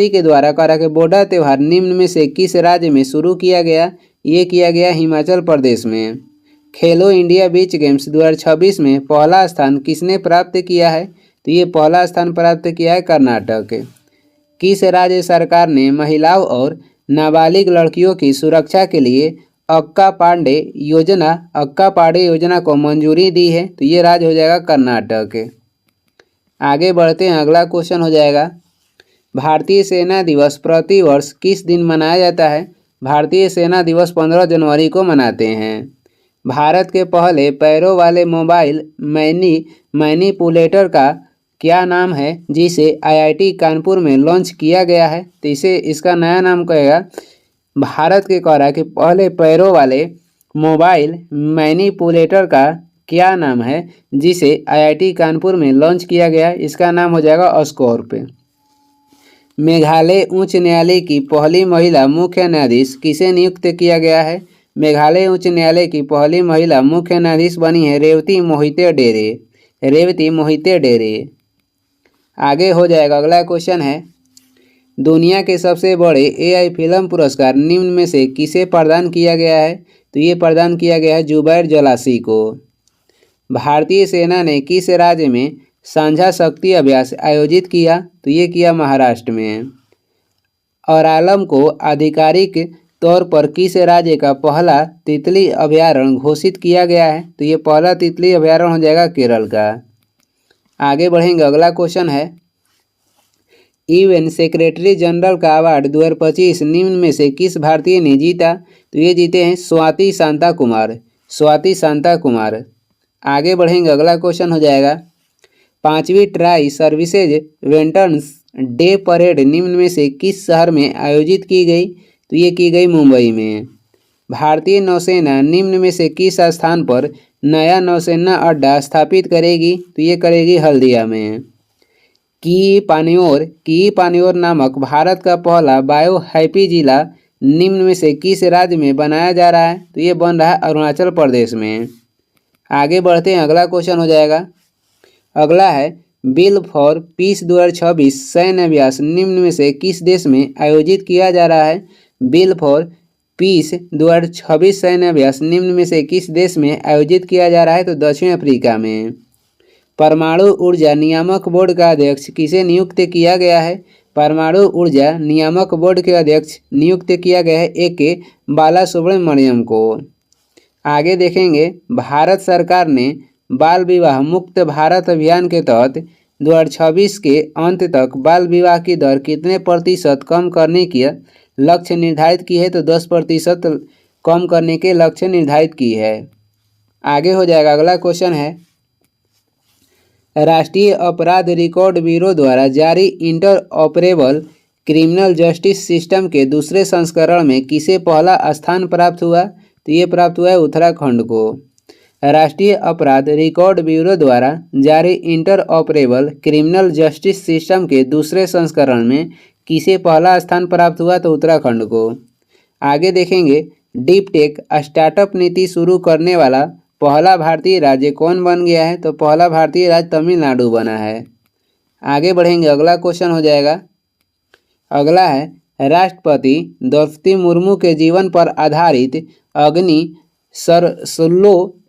के द्वारा करा के बोडा त्यौहार निम्न में से किस राज्य में शुरू किया गया? ये किया गया हिमाचल प्रदेश में। खेलो इंडिया बीच गेम्स 2026 में पहला स्थान किसने प्राप्त किया है? तो ये पहला स्थान प्राप्त किया है कर्नाटक। किस राज्य सरकार ने महिलाओं और नाबालिग लड़कियों की सुरक्षा के लिए अक्का पांडे योजना को मंजूरी दी है? तो ये राज्य हो जाएगा कर्नाटक। आगे बढ़ते हैं, अगला क्वेश्चन हो जाएगा, भारतीय सेना दिवस प्रति वर्ष किस दिन मनाया जाता है? भारतीय सेना दिवस 15 जनवरी को मनाते हैं। भारत के पहले पैरों वाले मोबाइल मैनिपुलेटर का क्या नाम है जिसे IIT कानपुर में लॉन्च किया गया है? तो इसका नया नाम कहेगा, भारत के कह रहा है कि पहले पैरों वाले मोबाइल मैनिपुलेटर का क्या नाम है जिसे IIT कानपुर में लॉन्च किया गया है? इसका नाम हो जाएगा ऑस्कॉर्प। मेघालय उच्च न्यायालय की पहली महिला मुख्य न्यायाधीश किसे नियुक्त किया गया है? मेघालय उच्च न्यायालय की पहली महिला मुख्य न्यायाधीश बनी है रेवती मोहिते डेरे। रेवती मोहिते डेरे। आगे हो जाएगा, अगला क्वेश्चन है, दुनिया के सबसे बड़े एआई फिल्म पुरस्कार निम्न में से किसे प्रदान किया गया है? तो ये प्रदान किया गया है जुबैर जलासी को। भारतीय सेना ने किस राज्य में साझा शक्ति अभ्यास आयोजित किया? तो ये किया महाराष्ट्र में। और आलम को आधिकारिक तौर पर किस राज्य का पहला तितली अभयारण्य घोषित किया गया है? तो ये पहला तितली अभयारण्य हो जाएगा केरल का। आगे बढ़ेंगे, अगला क्वेश्चन है, यूएन सेक्रेटरी जनरल का अवार्ड 2025 निम्न में से किस भारतीय ने जीता? तो ये जीते हैं स्वाति शांता कुमार। स्वाति शांता कुमार। आगे बढ़ेंगे, अगला क्वेश्चन हो जाएगा, 5वीं tri services veterans day parade निम्न में से किस शहर में आयोजित की गई? तो ये की गई मुंबई में। भारतीय नौसेना निम्न में से किस स्थान पर नया नौसेना अड्डा स्थापित करेगी? तो ये करेगी हल्दिया में। की पानियोर नामक भारत का पहला बायो हैप्पी जिला निम्न में से किस राज्य में बनाया जा रहा है? तो ये बन रहा है अरुणाचल प्रदेश में। आगे बढ़ते हैं, अगला क्वेश्चन हो जाएगा, अगला है, बिल फॉर पीस 2026 सैन्य अभ्यास निम्न में से किस देश में आयोजित किया जा रहा है? बिल फॉर पीस 2026 सैन्य अभ्यास निम्न में से किस देश में आयोजित किया जा रहा है? तो दक्षिण अफ्रीका में। परमाणु ऊर्जा नियामक बोर्ड का अध्यक्ष किसे नियुक्त किया गया है? परमाणु ऊर्जा नियामक बोर्ड के अध्यक्ष नियुक्त किया गया है ए.के. बालासुब्रमण्यम को। आगे देखेंगे, भारत सरकार ने बाल विवाह मुक्त भारत अभियान के तहत 2026 के अंत तक बाल विवाह की दर कितने प्रतिशत कम करने की लक्ष्य निर्धारित की है? तो 10% कम करने के लक्ष्य निर्धारित की है। आगे हो जाएगा, अगला क्वेश्चन है, राष्ट्रीय अपराध रिकॉर्ड ब्यूरो द्वारा जारी inter operable criminal justice system के दूसरे संस्करण में किसे पहला स्थान प्राप्त हुआ? तो ये प्राप्त हुआ है उत्तराखंड को। राष्ट्रीय अपराध रिकॉर्ड ब्यूरो द्वारा जारी inter operable criminal justice system के दूसरे संस्करण में किसे पहला स्थान प्राप्त हुआ? तो उत्तराखंड को। आगे देखेंगे, डीप टेक स्टार्टअप नीति शुरू करने वाला पहला भारतीय राज्य कौन बन गया है? तो पहला भारतीय राज्य तमिलनाडु बना है। आगे बढ़ेंगे, अगला क्वेश्चन हो जाएगा, अगला है, राष्ट्रपति द्रौपदी मुर्मू के जीवन पर आधारित अग्नि सरसुल्लो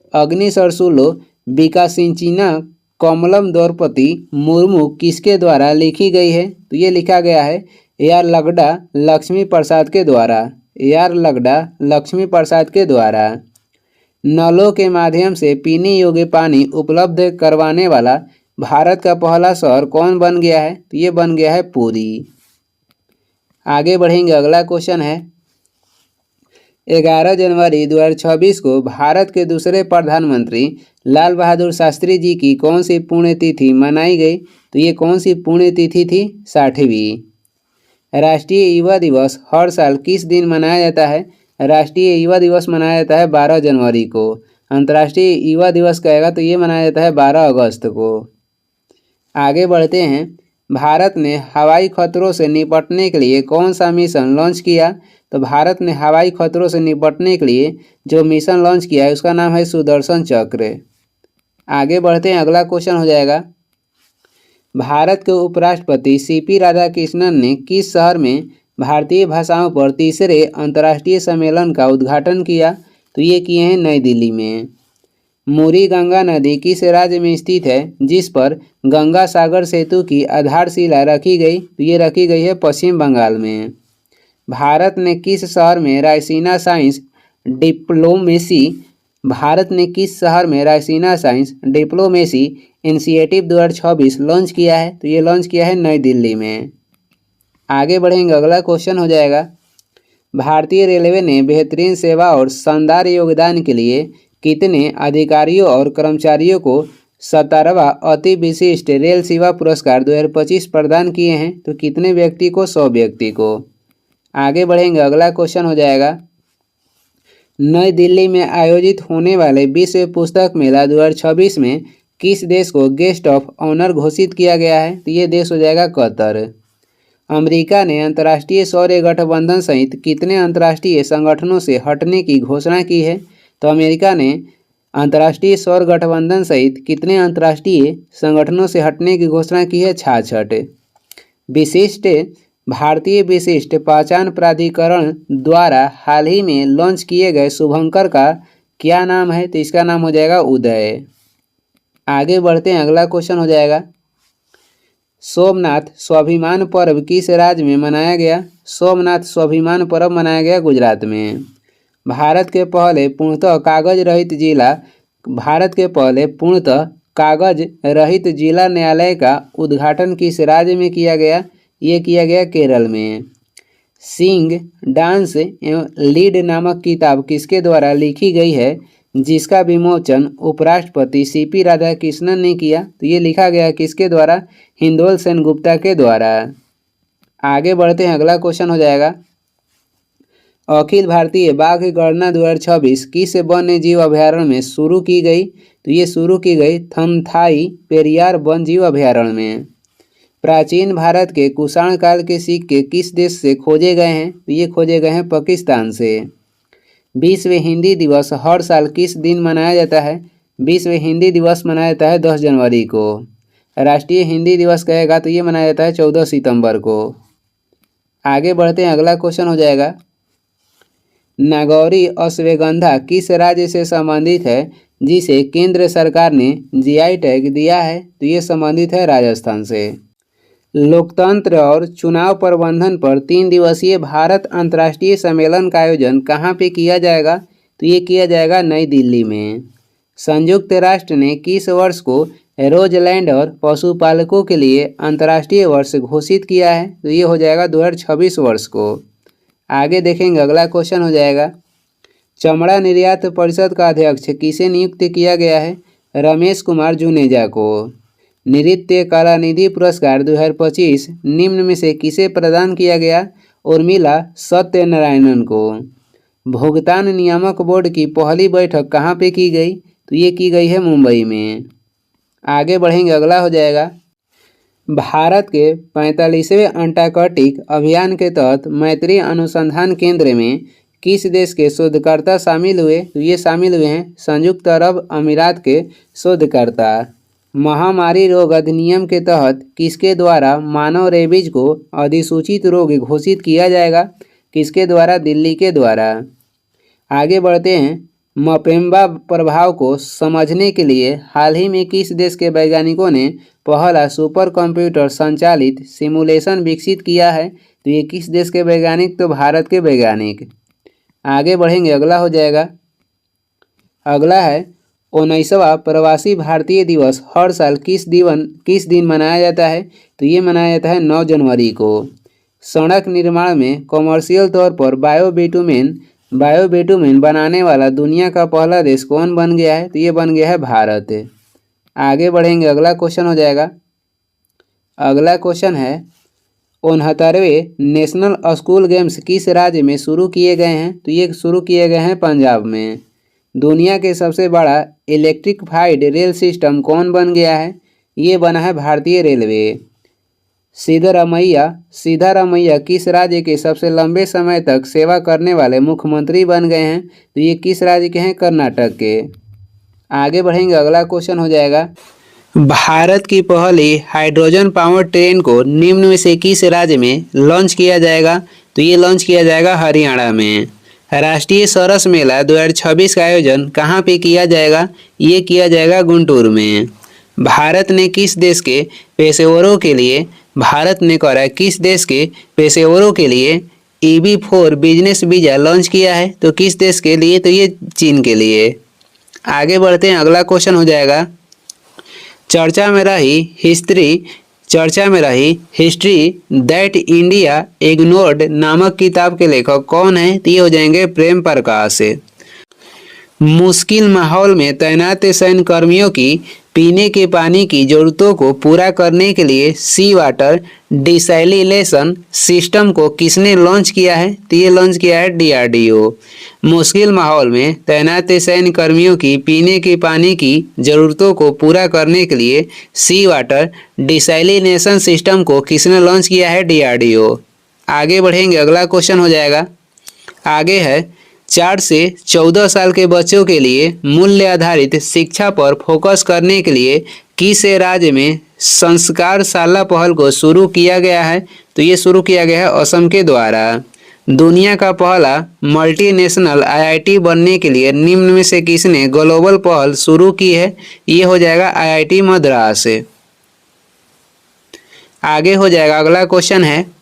विकासिंचिना कमलम द्रौपदी मुर्मू किसके द्वारा लिखी गई है? तो ये लिखा गया है यार्लगड्डा लक्ष्मी प्रसाद के द्वारा। यार्लगड्डा लक्ष्मी प्रसाद के द्वारा। नलों के माध्यम से पीने योग्य पानी उपलब्ध करवाने वाला भारत का पहला शहर कौन बन गया है? तो ये बन गया है पुरी। आगे बढ़ेंगे, अगला क्वेश्चन है, 11 जनवरी 2026 को भारत के दूसरे प्रधानमंत्री लाल बहादुर शास्त्री जी की कौन सी पुण्यतिथि मनाई गई? तो ये कौन सी पुण्यतिथि थी? 60वीं। राष्ट्रीय युवा दिवस हर साल किस दिन मनाया जाता है? राष्ट्रीय युवा दिवस मनाया जाता है 12 जनवरी को। अंतर्राष्ट्रीय युवा दिवस कहेगा तो ये मनाया जाता है 12 अगस्त को। आगे बढ़ते हैं, भारत ने हवाई खतरों से निपटने के लिए कौन सा मिशन लॉन्च किया? तो भारत ने हवाई खतरों से निपटने के लिए जो मिशन लॉन्च किया है उसका नाम है सुदर्शन चक्र। आगे बढ़ते हैं, अगला क्वेश्चन हो जाएगा, भारत के उपराष्ट्रपति सीपी राधाकृष्णन ने किस शहर में भारतीय भाषाओं पर तीसरे अंतर्राष्ट्रीय सम्मेलन का उद्घाटन किया? तो ये किए हैं नई दिल्ली में। मुरी गंगा नदी किस राज्य में स्थित है जिस पर गंगा सागर सेतु की आधारशिला रखी गई? तो ये रखी गई है पश्चिम बंगाल में। भारत ने किस शहर में Raisina science diplomacy initiative 2026 launch किया है? तो ये लॉन्च किया है नई दिल्ली में। आगे बढ़ेंगे, अगला क्वेश्चन हो जाएगा, भारतीय रेलवे ने बेहतरीन सेवा और शानदार योगदान के लिए कितने अधिकारियों और कर्मचारियों को 17वां अति विशिष्ट रेल सेवा पुरस्कार 2025 प्रदान किए हैं? तो कितने व्यक्ति को? 100 व्यक्ति को। आगे बढ़ेंगे, अगला क्वेश्चन हो जाएगा, नई दिल्ली में आयोजित होने वाले विश्व पुस्तक मेला 2026 में किस देश को गेस्ट ऑफ ऑनर घोषित किया गया है? तो ये देश हो जाएगा कतर। अमेरिका ने अंतर्राष्ट्रीय सौर गठबंधन सहित कितने अंतर्राष्ट्रीय संगठनों से हटने की घोषणा की है? तो अमेरिका ने अंतर्राष्ट्रीय सौर गठबंधन सहित कितने अंतर्राष्ट्रीय संगठनों से हटने की घोषणा की है? 66। विशिष्ट भारतीय विशिष्ट पहचान प्राधिकरण द्वारा हाल ही में लॉन्च किए गए शुभंकर का क्या नाम है? तो इसका नाम हो जाएगा उदय। आगे बढ़ते हैं, अगला क्वेश्चन हो जाएगा, सोमनाथ स्वाभिमान पर्व किस राज्य में मनाया गया? सोमनाथ स्वाभिमान पर्व मनाया गया गुजरात में। भारत के पहले पूर्णतः कागज रहित जिला न्यायालय का उद्घाटन किस राज्य में किया गया? ये किया गया केरल में। सिंग डांस एवं लीड नामक किताब किसके द्वारा लिखी गई है, जिसका विमोचन उपराष्ट्रपति सीपी राधाकृष्णन ने किया? तो ये लिखा गया किसके द्वारा? हिंदोल सेन गुप्ता के द्वारा। आगे बढ़ते हैं, अगला क्वेश्चन हो जाएगा, अखिल भारतीय बाघ गणना 2026 किस वन्य जीव अभ्यारण्य में शुरू की गई? तो ये शुरू की गई थमथाई पेरियार वन्य जीव अभ्यारण्य में। प्राचीन भारत के कुषाण काल के सिक्के किस देश से खोजे गए हैं? तो ये खोजे गए हैं पाकिस्तान से। विश्व हिंदी दिवस हर साल किस दिन मनाया जाता है? विश्व हिंदी दिवस मनाया जाता है 10 जनवरी को। राष्ट्रीय हिंदी दिवस कहेगा तो ये मनाया जाता है 14 सितंबर को। आगे बढ़ते हैं, अगला क्वेश्चन हो जाएगा, नागौरी अश्वगंधा किस राज्य से संबंधित है जिसे केंद्र सरकार ने जीआई टैग दिया है? तो ये संबंधित है राजस्थान से। लोकतंत्र और चुनाव प्रबंधन पर 3 दिवसीय भारत अंतर्राष्ट्रीय सम्मेलन का आयोजन कहाँ पे किया जाएगा? तो ये किया जाएगा नई दिल्ली में। संयुक्त राष्ट्र ने किस वर्ष को रोजलैंड और पशुपालकों के लिए अंतर्राष्ट्रीय वर्ष घोषित किया है? तो ये हो जाएगा 2026 वर्ष को। आगे देखेंगे, अगला क्वेश्चन हो जाएगा, चमड़ा निर्यात परिषद का अध्यक्ष किसे नियुक्त किया गया है? रमेश कुमार जुनेजा को। नृत्य कला निधि पुरस्कार 2025 निम्न में से किसे प्रदान किया गया? उर्मिला सत्यनारायणन को। भुगतान नियामक बोर्ड की पहली बैठक कहाँ पे की गई? तो ये की गई है मुंबई में। आगे बढ़ेंगे, अगला हो जाएगा, भारत के 45वें अंटार्कटिक अभियान के तहत मैत्री अनुसंधान केंद्र में किस देश के शोधकर्ता शामिल हुए? तो ये शामिल हुए हैं संयुक्त अरब अमीरात के शोधकर्ता। महामारी रोग अधिनियम के तहत किसके द्वारा मानव रेबीज को अधिसूचित रोग घोषित किया जाएगा? किसके द्वारा? दिल्ली के द्वारा। आगे बढ़ते हैं, मपेम्बा प्रभाव को समझने के लिए हाल ही में किस देश के वैज्ञानिकों ने पहला सुपर कंप्यूटर संचालित सिमुलेशन विकसित किया है? तो ये किस देश के वैज्ञानिक? तो भारत के वैज्ञानिक। आगे बढ़ेंगे, अगला हो जाएगा, अगला है 19वां प्रवासी भारतीय दिवस हर साल किस दिन मनाया जाता है? तो ये मनाया जाता है 9 जनवरी को। सड़क निर्माण में कॉमर्शियल तौर पर बायोबिटुमेन बनाने वाला दुनिया का पहला देश कौन बन गया है? तो ये बन गया है भारत। आगे बढ़ेंगे, अगला क्वेश्चन हो जाएगा, अगला क्वेश्चन है 69वें नेशनल स्कूल गेम्स किस राज्य में शुरू किए गए हैं? तो ये शुरू किए गए हैं पंजाब में। दुनिया के सबसे बड़ा इलेक्ट्रिफाइड रेल सिस्टम कौन बन गया है? ये बना है भारतीय रेलवे। सिद्धारमैया किस राज्य के सबसे लंबे समय तक सेवा करने वाले मुख्यमंत्री बन गए हैं? तो ये किस राज्य के हैं? कर्नाटक के। आगे बढ़ेंगे, अगला क्वेश्चन हो जाएगा, भारत की पहली हाइड्रोजन पावर ट्रेन को निम्न में से किस राज्य में लॉन्च किया जाएगा? तो ये लॉन्च किया जाएगा हरियाणा में। राष्ट्रीय सरस मेला 2026 का आयोजन कहाँ पे किया जाएगा? ये किया जाएगा गुंटूर में। भारत ने किस देश के पेशेवरों के लिए EB4 बिजनेस वीजा लॉन्च किया है? तो किस देश के लिए? तो ये चीन के लिए। आगे बढ़ते हैं, अगला क्वेश्चन हो जाएगा, चर्चा में रही हिस्ट्री दैट इंडिया इग्नोर्ड नामक किताब के लेखक कौन है? तो ये हो जाएंगे प्रेम प्रकाश। मुश्किल माहौल में तैनात सैन्य कर्मियों की पीने के पानी की जरूरतों को पूरा करने के लिए सी वाटर डिसैलिनेशन सिस्टम को किसने लॉन्च किया है? तो ये लॉन्च किया है डीआरडीओ। मुश्किल माहौल में तैनात सैन्य कर्मियों की पीने के पानी की जरूरतों को पूरा करने के लिए सी वाटर डिसैलिनेशन सिस्टम को किसने लॉन्च किया है? डीआरडीओ। आगे बढ़ेंगे, अगला क्वेश्चन हो जाएगा। आगे है 4 से 14 साल के बच्चों के लिए मूल्य आधारित शिक्षा पर फोकस करने के लिए किस राज्य में संस्कारशाला पहल को शुरू किया गया है? तो ये शुरू किया गया है असम के द्वारा। दुनिया का पहला मल्टीनेशनल आईआईटी बनने के लिए निम्न में से किसने ग्लोबल पहल शुरू की है? ये हो जाएगा आईआईटी मद्रास। आगे हो जाएगा, अगला क्वेश्चन है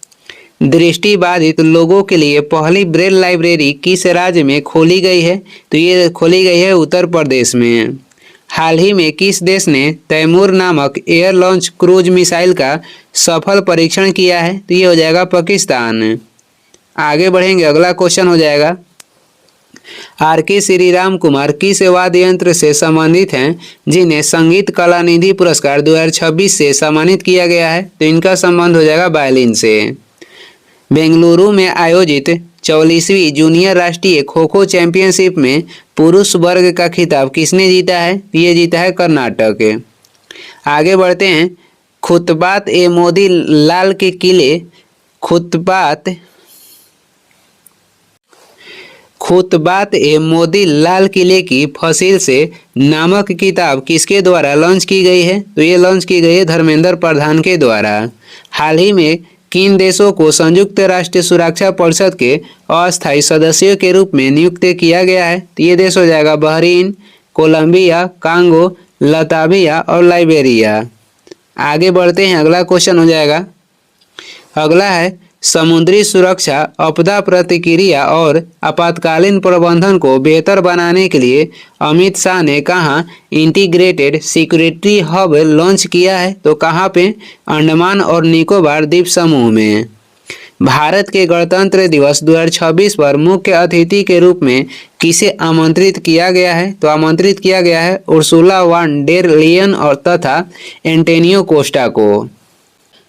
दृष्टिबाधित लोगों के लिए पहली ब्रेल लाइब्रेरी किस राज्य में खोली गई है? तो ये खोली गई है उत्तर प्रदेश में। हाल ही में किस देश ने तैमूर नामक एयर लॉन्च क्रूज मिसाइल का सफल परीक्षण किया है? तो ये हो जाएगा पाकिस्तान। आगे बढ़ेंगे, अगला क्वेश्चन हो जाएगा आर के श्रीराम कुमार किस वाद्य यंत्र से संबंधित हैं जिन्हें संगीत कला निधि पुरस्कार 2026 से सम्मानित किया गया है? तो इनका संबंध हो जाएगा वायलिन से। बेंगलुरु में आयोजित 44वीं जूनियर राष्ट्रीय खो खो चैंपियनशिप में पुरुष वर्ग का खिताब किसने जीता है? ये जीता है कर्नाटक। आगे बढ़ते हैं, खुतबात ए मोदी लाल के किले खुतबात ए मोदी लाल किले की फसील से नामक किताब किसके द्वारा लॉन्च की गई है? तो ये लॉन्च की गई है धर्मेंद्र प्रधान के द्वारा। हाल ही में किन देशों को संयुक्त राष्ट्र सुरक्षा परिषद के अस्थायी सदस्यों के रूप में नियुक्त किया गया है? तो ये देश हो जाएगा बहरीन, कोलंबिया, कांगो, लताविया और लाइबेरिया। आगे बढ़ते हैं, अगला क्वेश्चन हो जाएगा। अगला है समुद्री सुरक्षा, आपदा प्रतिक्रिया और आपातकालीन प्रबंधन को बेहतर बनाने के लिए अमित शाह ने कहाँ इंटीग्रेटेड सिक्योरिटी हब लॉन्च किया है? तो कहाँ पे? अंडमान और निकोबार द्वीप समूह में। भारत के गणतंत्र दिवस 2026 पर मुख्य अतिथि के रूप में किसे आमंत्रित किया गया है? तो आमंत्रित किया गया है उर्सुला वान डेर लेयन और तथा एंटोनियो कोस्टा को।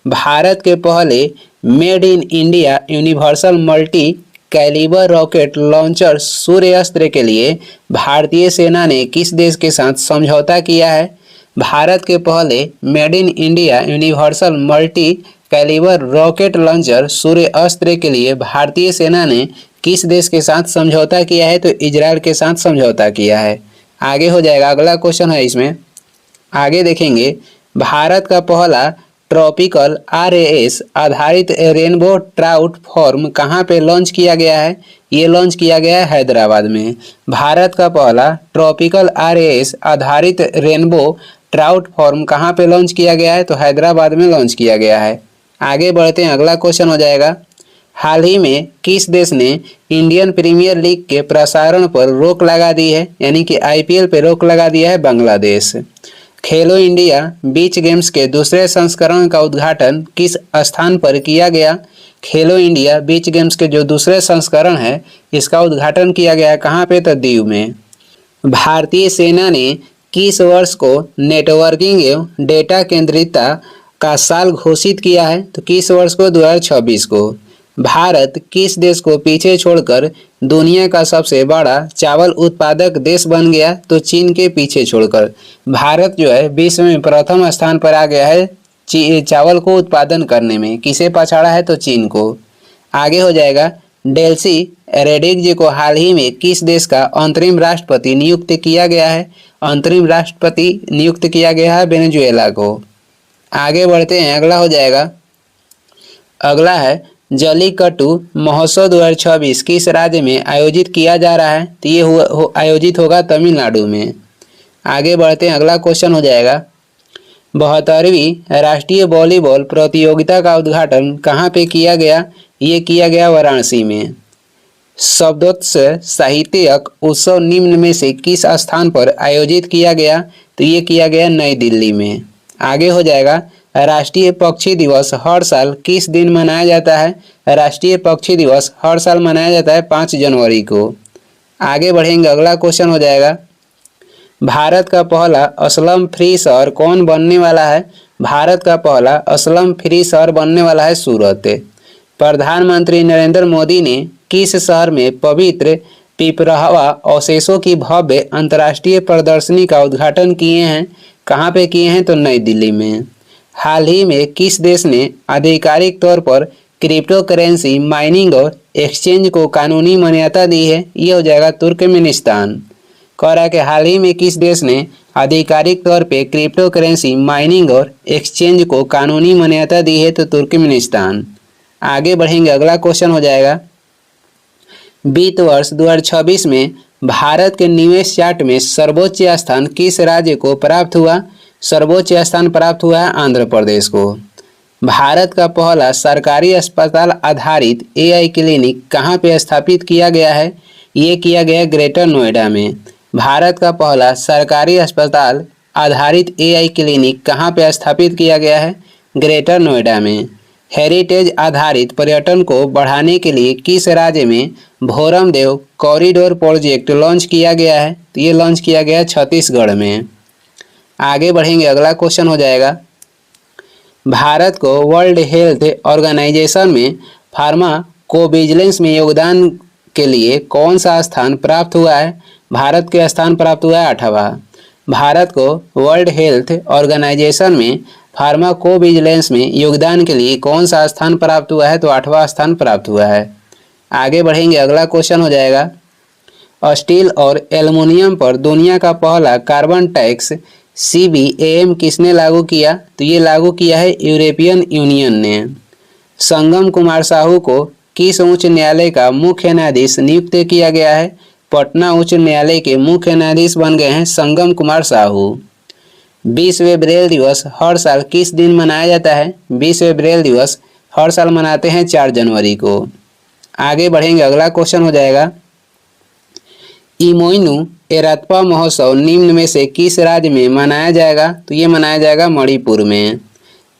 भारत के पहले made in India universal multi calibre rocket launcher Suryastra के लिए भारतीय सेना ने किस देश के साथ समझौता किया है? भारत के पहले made in India universal multi calibre rocket launcher Suryastra के लिए भारतीय सेना ने किस देश के साथ समझौता किया है? तो इजराइल के साथ समझौता किया है। आगे हो जाएगा, अगला क्वेश्चन है इसमें। आगे देखेंगे, भारत का पहला ट्रॉपिकल RAS आधारित रेनबो ट्राउट फार्म कहाँ पे लॉन्च किया गया है? ये लॉन्च किया गया है हैदराबाद में। भारत का पहला ट्रॉपिकल RAS आधारित रेनबो ट्राउट फार्म कहाँ पे लॉन्च किया गया है? तो हैदराबाद में लॉन्च किया गया है। आगे बढ़ते हैं, अगला क्वेश्चन हो जाएगा। हाल ही में किस देश ने इंडियन प्रीमियर लीग के प्रसारण पर रोक लगा दी है? यानी कि IPL पे रोक लगा दिया है बांग्लादेश। खेलो इंडिया बीच गेम्स के दूसरे संस्करण का उद्घाटन किस स्थान पर किया गया? खेलो इंडिया बीच गेम्स के जो दूसरे संस्करण है इसका उद्घाटन किया गया है कहाँ पे? तो दीव में। भारतीय सेना ने किस वर्ष को नेटवर्किंग एवं डेटा केंद्रितता का साल घोषित किया है? तो किस वर्ष को? 2026 को। भारत किस देश को पीछे छोड़कर दुनिया का सबसे बड़ा चावल उत्पादक देश बन गया? तो चीन के पीछे छोड़कर भारत जो है विश्व में प्रथम स्थान पर आ गया है चावल को उत्पादन करने में। किसे पछाड़ा है? तो चीन को। आगे हो जाएगा, डेल्सी रेड्रिग्ज को हाल ही में किस देश का अंतरिम राष्ट्रपति नियुक्त किया गया है? अंतरिम राष्ट्रपति नियुक्त किया गया है वेनेजुएला को। आगे बढ़ते हैं, अगला हो जाएगा। अगला है जलीकट्टू महोत्सव 2026 किस राज्य में आयोजित किया जा रहा है? तो ये आयोजित होगा तमिलनाडु में। आगे बढ़ते हैं, अगला क्वेश्चन हो जाएगा। 72वीं राष्ट्रीय वॉलीबॉल प्रतियोगिता का उद्घाटन कहाँ पे किया गया? ये किया गया वाराणसी में। शब्दोत्सव साहित्यिक उत्सव निम्न में से किस स्थान पर आयोजित किया गया? तो ये किया गया नई दिल्ली में। आगे हो जाएगा, राष्ट्रीय पक्षी दिवस हर साल किस दिन मनाया जाता है? राष्ट्रीय पक्षी दिवस हर साल मनाया जाता है 5 जनवरी को। आगे बढ़ेंगे, अगला क्वेश्चन हो जाएगा, भारत का पहला अस्लम फ्री शहर कौन बनने वाला है? भारत का पहला अस्लम फ्री शहर बनने वाला है सूरत। प्रधानमंत्री नरेंद्र मोदी ने किस शहर में पवित्र पिपरहवा अवशेषों की भव्य अंतर्राष्ट्रीय प्रदर्शनी का उद्घाटन किए हैं? कहाँ पे किए हैं? तो नई दिल्ली में। हाल ही में किस देश ने आधिकारिक तौर पर क्रिप्टो करेंसी माइनिंग और एक्सचेंज को कानूनी मान्यता दी है? ये हो जाएगा तुर्कमेनिस्तान। कह रहा है कि हाल ही में किस देश ने आधिकारिक तौर पे क्रिप्टो करेंसी माइनिंग और एक्सचेंज को कानूनी मान्यता दी है? तो तुर्कमेनिस्तान। आगे बढ़ेंगे, अगला क्वेश्चन हो जाएगा, वित्त वर्ष 2026 में भारत के निवेश चार्ट में सर्वोच्च स्थान किस राज्य को प्राप्त हुआ? सर्वोच्च स्थान प्राप्त हुआ है आंध्र प्रदेश को। भारत का पहला सरकारी अस्पताल आधारित एआई क्लिनिक कहाँ पे स्थापित किया गया है? ये किया गया ग्रेटर नोएडा में। भारत का पहला सरकारी अस्पताल आधारित एआई क्लिनिक कहाँ पे स्थापित किया गया है? ग्रेटर नोएडा में। हेरिटेज आधारित पर्यटन को बढ़ाने के लिए किस राज्य में भोरमदेव कॉरिडोर प्रोजेक्ट लॉन्च किया गया है? तो ये लॉन्च किया गया छत्तीसगढ़ में। आगे बढ़ेंगे, अगला क्वेश्चन हो जाएगा, भारत को वर्ल्ड हेल्थ ऑर्गेनाइजेशन में फार्माकोविजिलेंस में योगदान के लिए कौन सा स्थान प्राप्त हुआ है? भारत के स्थान प्राप्त हुआ है 8वां। भारत को वर्ल्ड हेल्थ ऑर्गेनाइजेशन में फार्माकोविजिलेंस में योगदान के लिए कौन सा स्थान प्राप्त हुआ है? तो 8वां स्थान प्राप्त हुआ है। आगे बढ़ेंगे, अगला क्वेश्चन हो जाएगा, स्टील और एल्युमिनियम पर दुनिया का पहला कार्बन टैक्स CBAM किसने लागू किया? तो ये लागू किया है यूरोपियन यूनियन ने। संगम कुमार साहू को किस उच्च न्यायालय का मुख्य न्यायाधीश नियुक्त किया गया है? पटना उच्च न्यायालय के मुख्य न्यायाधीश बन गए हैं संगम कुमार साहू। विश्व ब्रेल दिवस हर साल किस दिन मनाया जाता है? विश्व ब्रेल दिवस हर साल मनाते हैं 4 जनवरी को। आगे बढ़ेंगे, अगला क्वेश्चन हो जाएगा, इमोइनु एरात्पा महोत्सव निम्न में से किस राज्य में मनाया जाएगा? तो ये मनाया जाएगा मणिपुर में।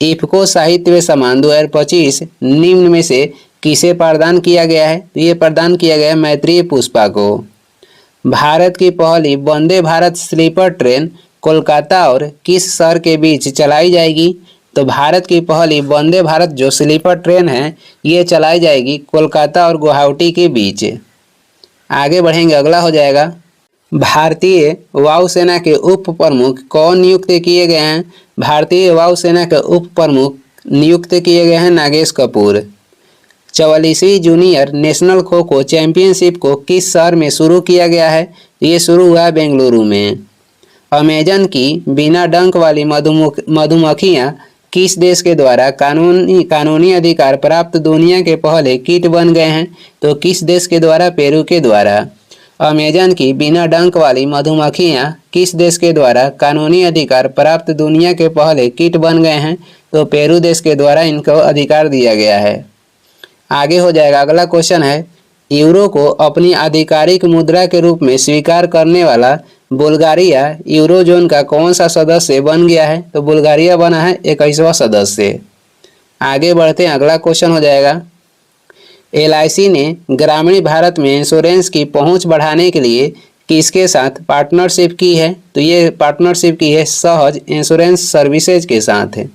इफ्को साहित्य सम्मान 2025 निम्न में से किसे प्रदान किया गया है? तो ये प्रदान किया गया है मैत्रेय पुष्पा को। भारत की पहली वंदे भारत स्लीपर ट्रेन कोलकाता और किस शहर के बीच चलाई जाएगी? तो भारत की पहली वंदे भारत जो स्लीपर ट्रेन है ये चलाई जाएगी कोलकाता और गुवाहाटी के बीच। आगे बढ़ेंगे, अगला हो जाएगा, भारतीय वायुसेना के उप प्रमुख कौन नियुक्त किए गए हैं? भारतीय वायुसेना के उप प्रमुख नियुक्त किए गए हैं Nagesh Kapoor. 44वीं junior national kho kho championship को किस शहर में शुरू किया गया है? ये शुरू हुआ बेंगलुरु में। अमेजन की बिना डंक वाली मधुमक्खियाँ किस देश के द्वारा कानूनी अधिकार प्राप्त दुनिया के पहले कीट बन गए हैं? तो किस देश के द्वारा? पेरू के द्वारा। अमेजन की बिना डंक वाली मधुमक्खियाँ किस देश के द्वारा कानूनी अधिकार प्राप्त दुनिया के पहले कीट बन गए हैं? तो पेरू देश के द्वारा इनको अधिकार दिया गया है। आगे हो जाएगा, अगला क्वेश्चन है, यूरो को अपनी आधिकारिक मुद्रा के रूप में स्वीकार करने वाला बुल्गारिया यूरोजोन का कौन सा सदस्य बन गया है? तो बुल्गारिया बना है 21वां सदस्य। आगे बढ़ते हैं, अगला क्वेश्चन हो जाएगा, LIC ने ग्रामीण भारत में इंश्योरेंस की पहुंच बढ़ाने के लिए किसके साथ पार्टनरशिप की है? तो ये पार्टनरशिप की है सहज इंश्योरेंस सर्विसेज के साथ है।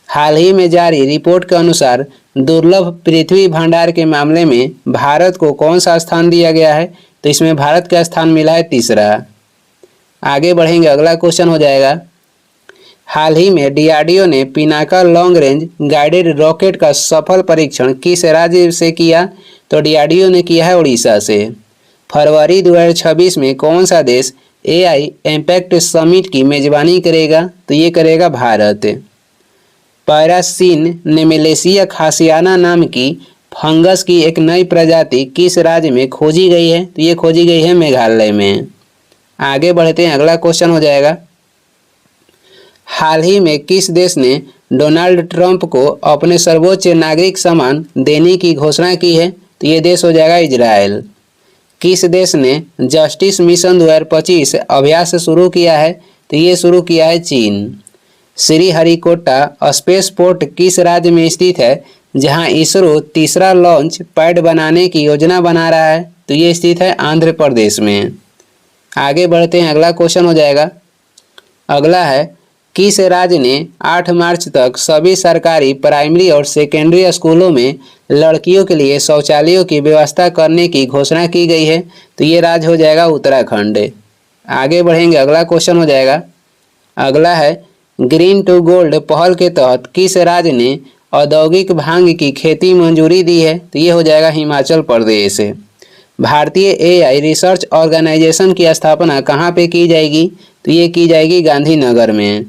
हाल ही में जारी रिपोर्ट के अनुसार दुर्लभ पृथ्वी भंडार के मामले में भारत को कौन सा स्थान दिया गया है? तो इसमें भारत का स्थान मिला है 3रा। आगे बढ़ेंगे, अगला क्वेश्चन हो जाएगा, हाल ही में DRDO ने Pinaka long range guided rocket का सफल परीक्षण किस राज्य से किया? तो DRDO ने किया है उड़ीसा से। फरवरी 2026 में कौन सा देश AI इम्पैक्ट समिट की मेजबानी करेगा? तो ये करेगा भारत। पैरासिन नेमेलेसिया खासियाना नाम की फंगस की एक नई प्रजाति किस राज्य में खोजी गई है? तो ये खोजी गई है मेघालय में। आगे बढ़ते हैं, अगला क्वेश्चन हो जाएगा, हाल ही में किस देश ने डोनाल्ड ट्रंप को अपने सर्वोच्च नागरिक सम्मान देने की घोषणा की है? तो ये देश हो जाएगा इजराइल। किस देश ने जस्टिस मिशन 2025 अभ्यास शुरू किया है? तो ये शुरू किया है चीन। श्रीहरिकोटा स्पेस पोर्ट किस राज्य में स्थित है जहां इसरो 3रा लॉन्च पैड बनाने की योजना बना रहा है? तो ये स्थित है आंध्र प्रदेश में। आगे बढ़ते हैं, अगला क्वेश्चन हो जाएगा। अगला है, किस राज्य ने 8 मार्च तक सभी सरकारी प्राइमरी और सेकेंडरी स्कूलों में लड़कियों के लिए शौचालयों की व्यवस्था करने की घोषणा की गई है? तो ये राज्य हो जाएगा उत्तराखंड। आगे बढ़ेंगे, अगला क्वेश्चन हो जाएगा। अगला है, ग्रीन टू गोल्ड पहल के तहत किस राज्य ने औद्योगिक भांग की खेती मंजूरी दी है? तो ये हो जाएगा हिमाचल प्रदेश। भारतीय एआई रिसर्च ऑर्गेनाइजेशन की स्थापना कहाँ पे की जाएगी? तो ये की जाएगी गांधीनगर में।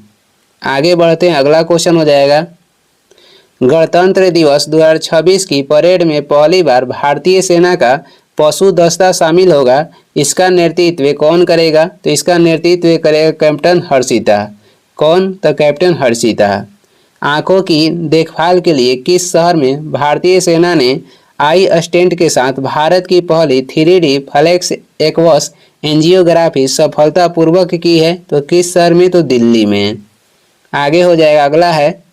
आगे बढ़ते हैं, अगला क्वेश्चन हो जाएगा। गणतंत्र दिवस 2026 की परेड में पहली बार भारतीय सेना का पशु दस्ता शामिल होगा, इसका नेतृत्व कौन करेगा? तो इसका नेतृत्व करेगा कैप्टन हर्षिता। कौन? तो कैप्टन हर्षिता। आंखों की देखभाल के लिए किस शहर में भारतीय सेना ने आई स्टेंट के साथ भारत की पहली 3D फ्लैक्स एक्वस एंजियोग्राफी सफलतापूर्वक की है? तो किस शहर में? तो दिल्ली में। आगे हो जाएगा, अगला है,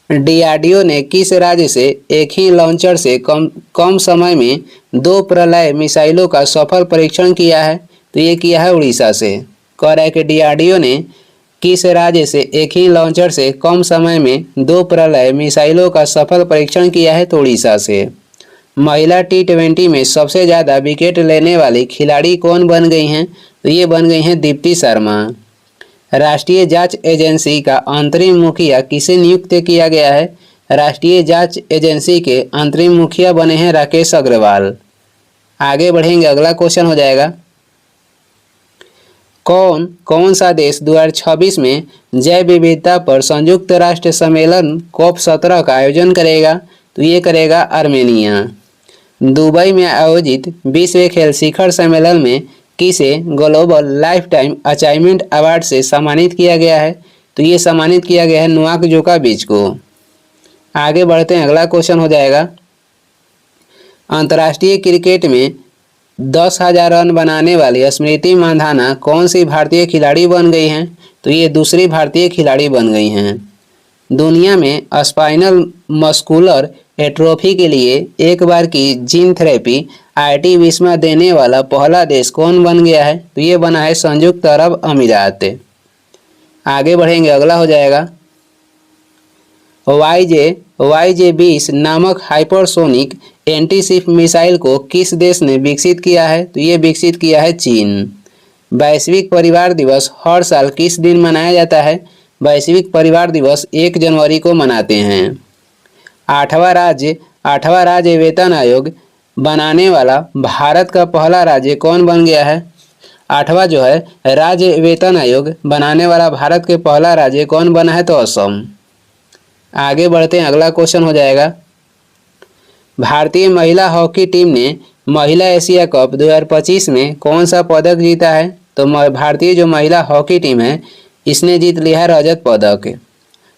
डीआरडीओ ने किस राज्य से एक ही लॉन्चर से कम समय में 2 प्रलय मिसाइलों का सफल परीक्षण किया है? तो ये किया है उड़ीसा से। कह रहा है कि डीआरडीओ ने किस राज्य से एक ही लॉन्चर से कम समय में 2 प्रलय मिसाइलों का सफल परीक्षण किया है? तो उड़ीसा से। महिला T20 में सबसे ज़्यादा विकेट लेने वाली खिलाड़ी कौन बन गई हैं? तो ये बन गई हैं दीप्ति शर्मा। राष्ट्रीय जांच एजेंसी का अंतरिम मुखिया किसे नियुक्त किया गया है? राष्ट्रीय जांच एजेंसी के अंतरिम मुखिया बने हैं राकेश अग्रवाल। आगे बढ़ेंगे, अगला क्वेश्चन हो जाएगा। कौन सा देश 2026 में जैव विविधता पर संयुक्त राष्ट्र सम्मेलन COP17 का आयोजन करेगा? तो ये करेगा आर्मेनिया। दुबई में आयोजित विश्व खेल शिखर सम्मेलन में किसे global life time achievement award से सम्मानित किया गया है? तो ये सम्मानित किया गया है नोवाक जोकोविच को। आगे बढ़ते हैं, अगला क्वेश्चन हो जाएगा। अंतर्राष्ट्रीय क्रिकेट में 10,000 रन बनाने वाली स्मृति मंधाना कौन सी भारतीय खिलाड़ी बन गई हैं? तो ये दूसरी भारतीय खिलाड़ी बन गई हैं। दुनिया में स्पाइनल मस्कुलर एट्रोफी के लिए एक बार की जीन थेरेपी आईटी वीज़ा देने वाला पहला देश कौन बन गया है? तो ये बना है संयुक्त अरब अमीरात। आगे बढ़ेंगे, अगला हो जाएगा। YJ-20 नामक हाइपरसोनिक एंटीशिप मिसाइल को किस देश ने विकसित किया है? तो ये विकसित किया है चीन। वैश्विक परिवार दिवस हर साल किस दिन मनाया जाता है? वैश्विक परिवार दिवस 1 जनवरी को मनाते हैं। 8वां राज्य वेतन आयोग बनाने वाला भारत का पहला राज्य कौन बन गया है? 8वां जो है राज्य वेतन आयोग बनाने वाला भारत के पहला राज्य कौन बना है? तो असम। आगे बढ़ते हैं, अगला क्वेश्चन हो जाएगा। भारतीय महिला हॉकी टीम ने महिला एशिया कप 2025 में कौन सा पदक जीता है? तो भारतीय जो महिला हॉकी टीम है इसने जीत लिया है रजत पदक।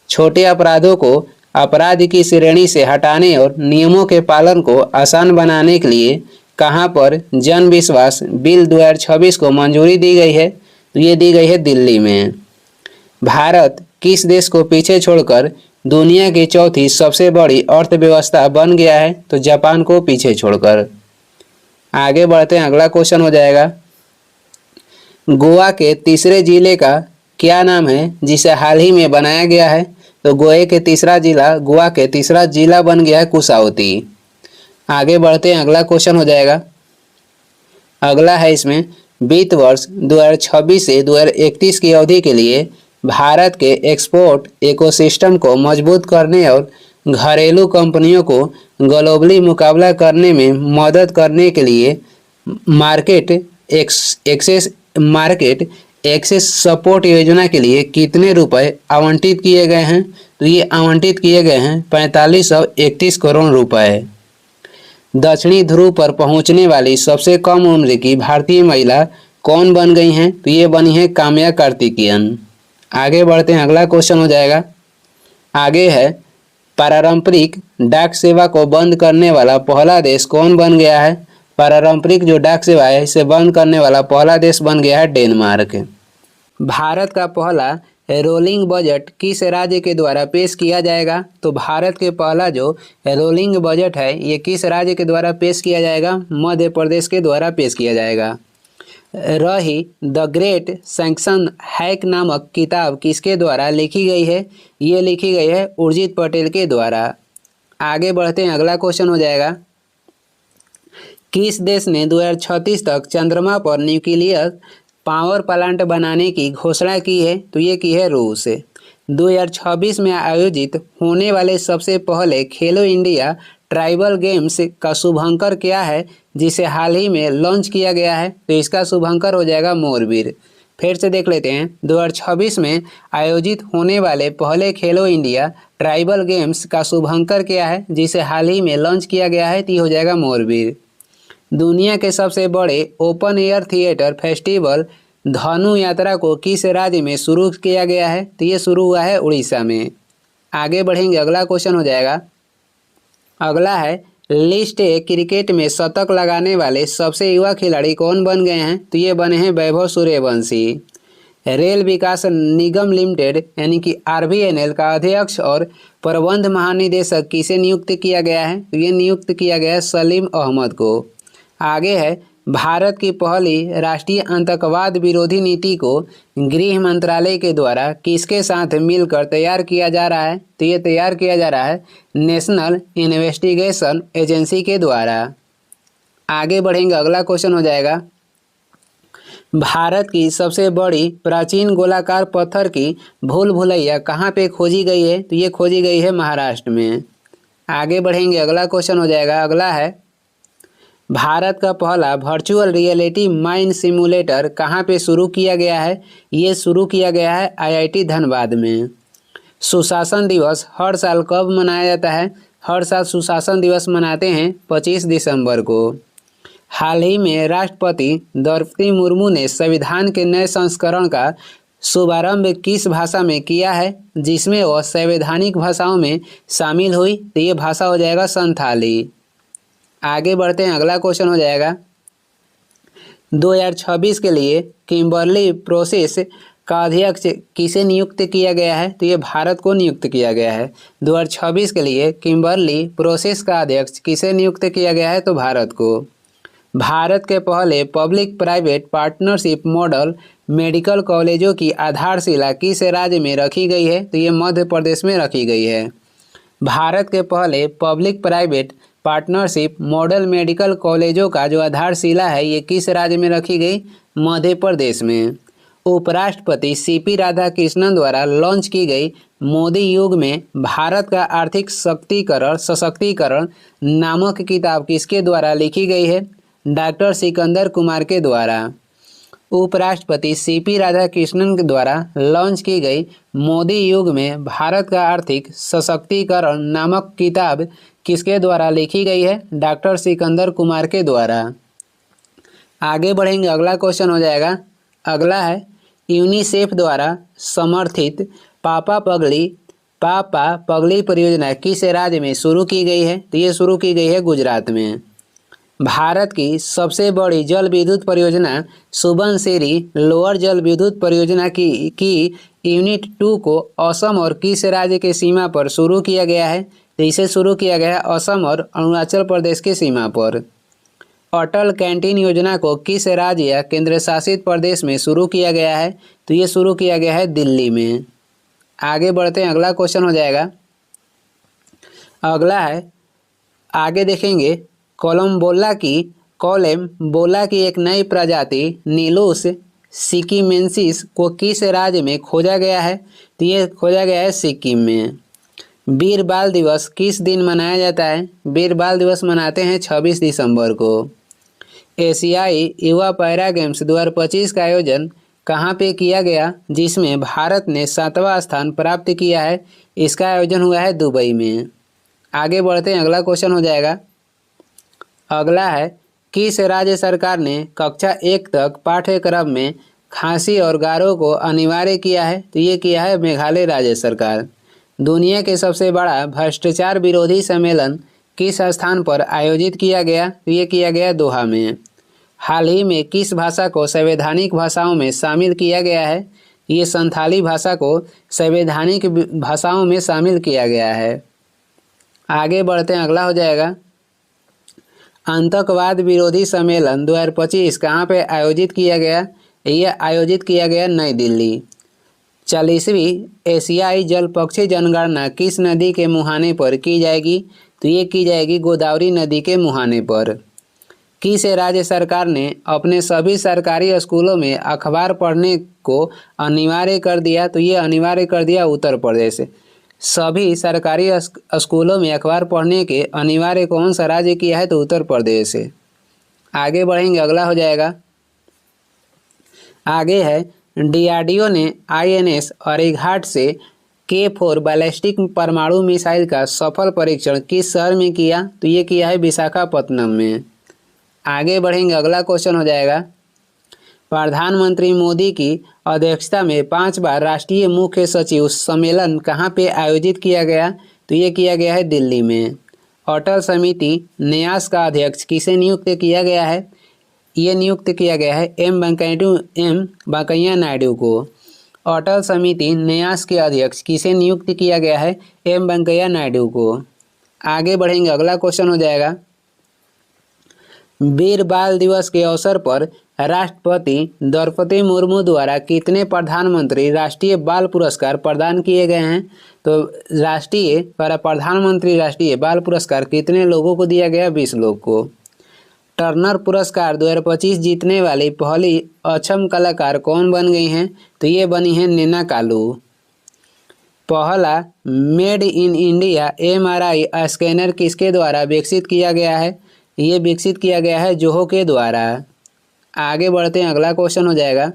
छोटे अपराधों को अपराध की श्रेणी से हटाने और नियमों के पालन को आसान बनाने के लिए कहां पर जन विश्वास बिल 2026 को मंजूरी दी गई है? तो ये दी गई है दिल्ली में। भारत किस देश को पीछे छोड़कर दुनिया की चौथी सबसे बड़ी अर्थव्यवस्था बन गया है? तो जापान को पीछे छोड़कर। आगे बढ़ते हैं, अगला क्वेश्चन हो जाएगा। गोवा के तीसरे जिले का क्या नाम है जिसे हाल ही में बनाया गया है? तो गोवा के तीसरा जिला बन गया है कुसाउती। आगे बढ़ते हैं, अगला क्वेश्चन हो जाएगा। अगला है इसमें, वित्त वर्ष 2026 से 2031 की अवधि के लिए भारत के एक्सपोर्ट इकोसिस्टम को मजबूत करने और घरेलू कंपनियों को ग्लोबली मुकाबला करने में मदद करने के लिए मार्केट एक्सेस सपोर्ट योजना के लिए कितने रुपए आवंटित किए गए हैं? तो ये आवंटित किए गए हैं 4531 करोड़ रुपए। दक्षिणी ध्रुव पर पहुंचने वाली सबसे कम उम्र की भारतीय महिला कौन बन गई हैं? तो ये बनी है काम्या कार्तिकेयन। आगे बढ़ते हैं, अगला क्वेश्चन हो जाएगा। आगे है, पारंपरिक डाक सेवा को बंद करने वाला पहला देश कौन बन गया है? पारंपरिक जो डाक सेवा है इसे बंद करने वाला पहला देश बन गया है डेनमार्क। भारत का पहला रोलिंग बजट किस राज्य के द्वारा पेश किया जाएगा? तो भारत के पहला जो रोलिंग बजट है ये किस राज्य के द्वारा पेश किया जाएगा? मध्य प्रदेश के द्वारा पेश किया जाएगा। रही द ग्रेट सैंक्शन हैक नामक किताब किसके द्वारा लिखी गई है? ये लिखी गई है उर्जित पटेल के द्वारा। आगे बढ़ते हैं, अगला क्वेश्चन हो जाएगा, किस देश ने 2036 तक चंद्रमा पर न्यूक्लियर पावर प्लांट बनाने की घोषणा की है? तो ये की है रूस। 2026 में आयोजित होने वाले सबसे पहले खेलो इंडिया ट्राइबल गेम्स का शुभंकर क्या है जिसे हाल ही में लॉन्च किया गया है? तो इसका शुभंकर हो जाएगा मोरबीर। फिर से देख लेते हैं, 2026 में आयोजित होने वाले पहले खेलो इंडिया ट्राइबल गेम्स का शुभंकर क्या है जिसे हाल ही में लॉन्च किया गया है? तो ये हो जाएगा मोरबीर। दुनिया के सबसे बड़े ओपन एयर थिएटर फेस्टिवल धनु यात्रा को किस राज्य में शुरू किया गया है? तो ये शुरू हुआ है उड़ीसा में। आगे बढ़ेंगे, अगला क्वेश्चन हो जाएगा, अगला है लिस्ट ए क्रिकेट में शतक लगाने वाले सबसे युवा खिलाड़ी कौन बन गए हैं? तो ये बने हैं वैभव सूर्यवंशी। रेल विकास निगम लिमिटेड यानी कि RVNL का अध्यक्ष और प्रबंध महानिदेशक किसे नियुक्त किया गया है? तो ये नियुक्त किया गया है सलीम अहमद को। आगे है, भारत की पहली राष्ट्रीय आतंकवाद विरोधी नीति को गृह मंत्रालय के द्वारा किसके साथ मिलकर तैयार किया जा रहा है? तो ये तैयार किया जा रहा है नेशनल इन्वेस्टिगेशन एजेंसी के द्वारा। आगे बढ़ेंगे, अगला क्वेश्चन हो जाएगा, भारत की सबसे बड़ी प्राचीन गोलाकार पत्थर की भूल भुलैया कहाँ पे खोजी गई है? तो ये खोजी गई है महाराष्ट्र में। आगे बढ़ेंगे, अगला क्वेश्चन हो जाएगा, अगला है, भारत का पहला वर्चुअल रियलिटी माइन सिमुलेटर कहाँ पे शुरू किया गया है? ये शुरू किया गया है IIT धनबाद में। सुशासन दिवस हर साल कब मनाया जाता है? हर साल सुशासन दिवस मनाते हैं 25 दिसंबर को। हाल ही में राष्ट्रपति द्रौपदी मुर्मू ने संविधान के नए संस्करण का शुभारंभ किस भाषा में किया है जिसमें वह संवैधानिक भाषाओं में शामिल हुई? तो ये भाषा हो जाएगा संथाली। आगे बढ़ते हैं, अगला क्वेश्चन हो जाएगा, 2026 के लिए किम्बर्ली प्रोसेस का अध्यक्ष किसे नियुक्त किया गया है? तो ये भारत को नियुक्त किया गया है। 2026 के लिए किम्बर्ली प्रोसेस का अध्यक्ष किसे नियुक्त किया गया है? तो भारत को। भारत के पहले public private partnership model medical कॉलेजों की आधारशिला किस राज्य में रखी गई है? तो ये मध्य प्रदेश में रखी गई है। भारत के पहले public private partnership model medical कॉलेजों का जो आधारशिला है ये किस राज्य में रखी गई? मध्य प्रदेश में। उपराष्ट्रपति CP राधाकृष्णन द्वारा लॉन्च की गई मोदी युग में भारत का आर्थिक सशक्तिकरण नामक किताब किसके द्वारा लिखी गई है? डॉक्टर सिकंदर कुमार के द्वारा। उपराष्ट्रपति CP राधाकृष्णन के द्वारा लॉन्च की गई मोदी युग में भारत का आर्थिक सशक्तिकरण नामक किताब किसके द्वारा लिखी गई है? डॉक्टर सिकंदर कुमार के द्वारा। आगे बढ़ेंगे, अगला क्वेश्चन हो जाएगा, अगला है, यूनिसेफ द्वारा समर्थित पापा पगली परियोजना किस राज्य में शुरू की गई है? तो ये शुरू की गई है गुजरात में। भारत की सबसे बड़ी जल विद्युत परियोजना सुबनसिरी लोअर जल विद्युत परियोजना की यूनिट 2 को असम और किस राज्य के सीमा पर शुरू किया गया है? तो इसे शुरू किया गया है असम और अरुणाचल प्रदेश की सीमा पर। अटल कैंटीन योजना को किस राज्य या केंद्र शासित प्रदेश में शुरू किया गया है? तो ये शुरू किया गया है दिल्ली में। आगे बढ़ते हैं, अगला क्वेश्चन हो जाएगा, अगला है, आगे देखेंगे, कोलम्बोला की एक नई प्रजाति नीलूस सिक्किमेंसिस को किस राज्य में खोजा गया है? तो ये खोजा गया है सिक्किम में। वीर बाल दिवस किस दिन मनाया जाता है? वीर बाल दिवस मनाते हैं 26 दिसंबर को। एशियाई युवा पैरा गेम्स 2025 का आयोजन कहाँ पे किया गया जिसमें भारत ने 7वां स्थान प्राप्त किया है? इसका आयोजन हुआ है दुबई में। आगे बढ़ते हैं, अगला क्वेश्चन हो जाएगा, अगला है, किस राज्य सरकार ने कक्षा 1 तक पाठ्यक्रम में खांसी और गारो को अनिवार्य किया है? तो ये किया है मेघालय राज्य सरकार। दुनिया के सबसे बड़ा भ्रष्टाचार विरोधी सम्मेलन किस स्थान पर आयोजित किया गया? तो ये किया गया दोहा में। हाल ही में किस भाषा को संवैधानिक भाषाओं में शामिल किया गया है? ये संथाली भाषा को संवैधानिक भाषाओं में शामिल किया गया है। आगे बढ़ते हैं, अगला हो जाएगा आतंकवाद विरोधी सम्मेलन 2025 कहाँ पे आयोजित किया गया? यह आयोजित किया गया नई दिल्ली। 40वीं एशियाई जल पक्षी जनगणना किस नदी के मुहाने पर की जाएगी? तो ये की जाएगी गोदावरी नदी के मुहाने पर। किस राज्य सरकार ने अपने सभी सरकारी स्कूलों में अखबार पढ़ने को अनिवार्य कर दिया? तो ये अनिवार्य कर दिया उत्तर प्रदेश। सभी सरकारी स्कूलों में अखबार पढ़ने के अनिवार्य कौन सा राज्य किया है? तो उत्तर प्रदेश है। आगे बढ़ेंगे, अगला हो जाएगा, आगे है डीआरडीओ ने आईएनएस अरिहंत से K4 बैलिस्टिक परमाणु मिसाइल का सफल परीक्षण किस शहर में किया? तो ये किया है विशाखापत्तनम में। आगे बढ़ेंगे, अगला क्वेश्चन हो जाएगा प्रधानमंत्री मोदी की अध्यक्षता में 5 बार राष्ट्रीय मुख्य सचिव सम्मेलन कहाँ पे आयोजित किया गया? तो ये किया गया है दिल्ली में। अटल समिति न्यास का अध्यक्ष किसे नियुक्त किया गया है? ये नियुक्त किया गया है एम वेंकैया नायडू को। अटल समिति न्यास के अध्यक्ष किसे नियुक्त किया गया है? एम वेंकैया नायडू को। आगे बढ़ेंगे, अगला क्वेश्चन हो जाएगा वीर बाल दिवस के अवसर पर राष्ट्रपति द्रौपदी मुर्मू द्वारा कितने प्रधानमंत्री राष्ट्रीय बाल पुरस्कार प्रदान किए गए हैं? तो प्रधानमंत्री राष्ट्रीय बाल पुरस्कार कितने लोगों को दिया गया? 20 लोग को। टर्नर पुरस्कार 2025 जीतने वाली पहली अक्षम कलाकार कौन बन गई हैं? तो ये बनी है नैना कालू। पहला made in India MRI scanner किसके द्वारा विकसित किया गया है? ये विकसित किया गया है जोहो के द्वारा। आगे बढ़ते हैं, अगला क्वेश्चन हो जाएगा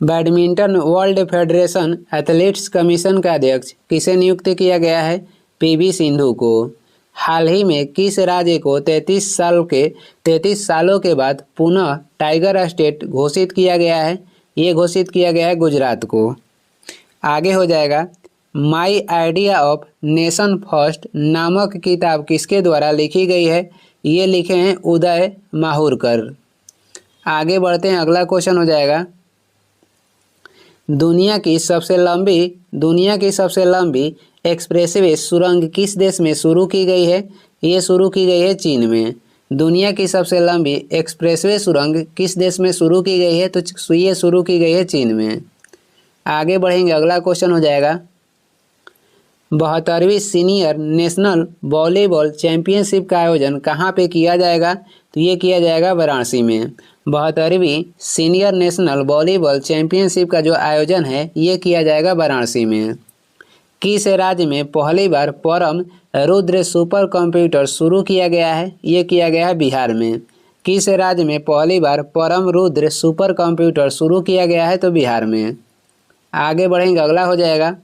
badminton world federation athletes commission का अध्यक्ष किसे नियुक्त किया गया है? PV सिंधु को। हाल ही में किस राज्य को 33 सालों के बाद पुनः टाइगर स्टेट घोषित किया गया है? ये घोषित किया गया है गुजरात को। आगे हो जाएगा my idea of nation first नामक किताब किसके द्वारा लिखी गई है? ये लिखे हैं उदय माहुरकर। आगे बढ़ते हैं, अगला क्वेश्चन हो जाएगा दुनिया की सबसे लंबी एक्सप्रेसवे सुरंग किस देश में शुरू की गई है? ये शुरू की गई है चीन में। दुनिया की सबसे लंबी एक्सप्रेसवे सुरंग किस देश में शुरू की गई है? तो ये शुरू की गई है चीन में। आगे बढ़ेंगे, अगला क्वेश्चन हो जाएगा 72वीं सीनियर नेशनल वॉलीबॉल चैंपियनशिप का आयोजन कहाँ पे किया जाएगा? तो ये किया जाएगा वाराणसी में। 72वीं सीनियर नेशनल वॉलीबॉल चैंपियनशिप का जो आयोजन है ये किया जाएगा वाराणसी में। किस राज्य में पहली बार परम रुद्र सुपर कंप्यूटर शुरू किया गया है? ये किया गया है बिहार में। किस राज्य में पहली बार परम रुद्र सुपर कंप्यूटर शुरू किया गया है? तो बिहार में। आगे बढ़ेंगे, अगला हो जाएगा,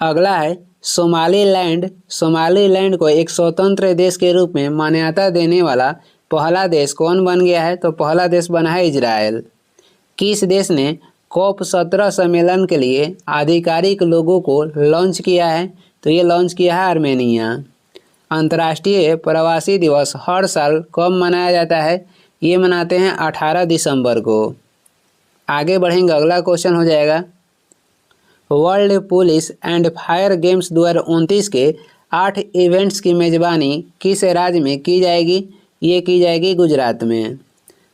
अगला है सोमालीलैंड को एक स्वतंत्र देश के रूप में मान्यता देने वाला पहला देश कौन बन गया है? तो पहला देश बना है इजराइल। किस देश ने COP17 सम्मेलन के लिए आधिकारिक लोगों को लॉन्च किया है? तो ये लॉन्च किया है आर्मेनिया। अंतर्राष्ट्रीय प्रवासी दिवस हर साल कब मनाया जाता है? ये मनाते हैं 18 दिसंबर को। आगे बढ़ेंगे, अगला क्वेश्चन हो जाएगा world police and fire games 2029 के 8 इवेंट्स की मेजबानी किस राज्य में की जाएगी? ये की जाएगी गुजरात में।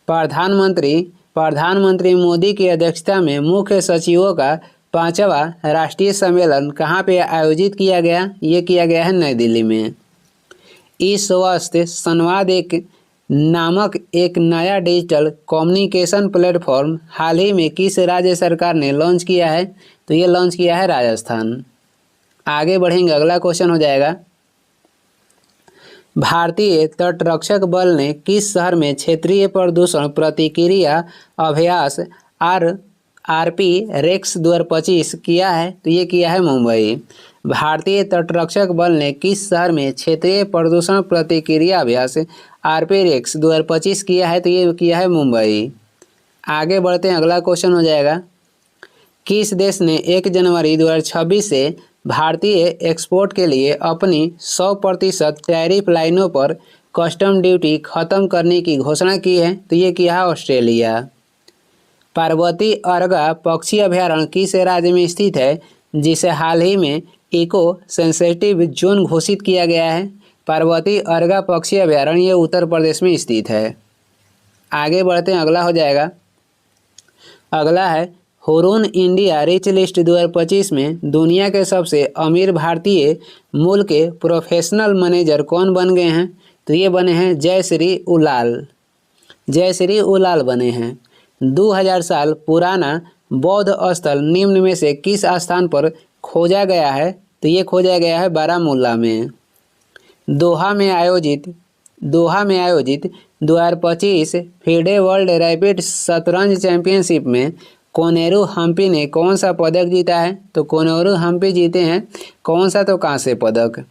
प्रधानमंत्री मोदी की अध्यक्षता में मुख्य सचिवों का 5वां राष्ट्रीय सम्मेलन कहाँ पे आयोजित किया गया? ये किया गया है नई दिल्ली में। इस वास्ते संवाद नामक एक नया डिजिटल कम्युनिकेशन प्लेटफॉर्म हाल ही में किस राज्य सरकार ने लॉन्च किया है? तो ये लॉन्च किया है राजस्थान। आगे बढ़ेंगे, अगला क्वेश्चन हो जाएगा भारतीय तटरक्षक बल ने किस शहर में क्षेत्रीय प्रदूषण प्रतिक्रिया अभ्यास RP रेक्स 2025 किया है? तो ये किया है मुंबई। भारतीय तटरक्षक बल ने किस शहर में क्षेत्रीय प्रदूषण प्रतिक्रिया अभ्यास RP रेक्स 2025 किया है? तो ये किया है मुंबई। आगे बढ़ते हैं, अगला क्वेश्चन हो जाएगा किस देश ने 1 जनवरी 2026 से भारतीय एक्सपोर्ट के लिए अपनी 100% टैरिफ लाइनों पर कस्टम ड्यूटी खत्म करने की घोषणा की है? तो ये किया है ऑस्ट्रेलिया। पार्वती अर्गा पक्षी अभयारण्य किस राज्य में स्थित है जिसे हाल ही में इको सेंसिटिव जोन घोषित किया गया है? पार्वती अर्गा पक्षी अभयारण्य ये उत्तर प्रदेश में स्थित है। आगे बढ़ते हैं, अगला हो जाएगा। अगला है हुरून इंडिया रिच लिस्ट 2025 में दुनिया के सबसे अमीर भारतीय मूल के प्रोफेशनल मैनेजर कौन बन गए हैं? तो ये बने हैं जयश्री उलाल। जयश्री उलाल बने हैं। 2000 साल पुराना बौद्ध स्थल निम्न में से किस स्थान पर खोजा गया है? तो ये खोजा गया है बारामूला में। दोहा में आयोजित 2025 फिडे वर्ल्ड रैपिड शतरंज चैंपियनशिप में कोनेरू हम्पी ने कौन सा पदक जीता है? तो कोनेरू हम्पी जीते हैं कौन सा? तो कांस्य पदक।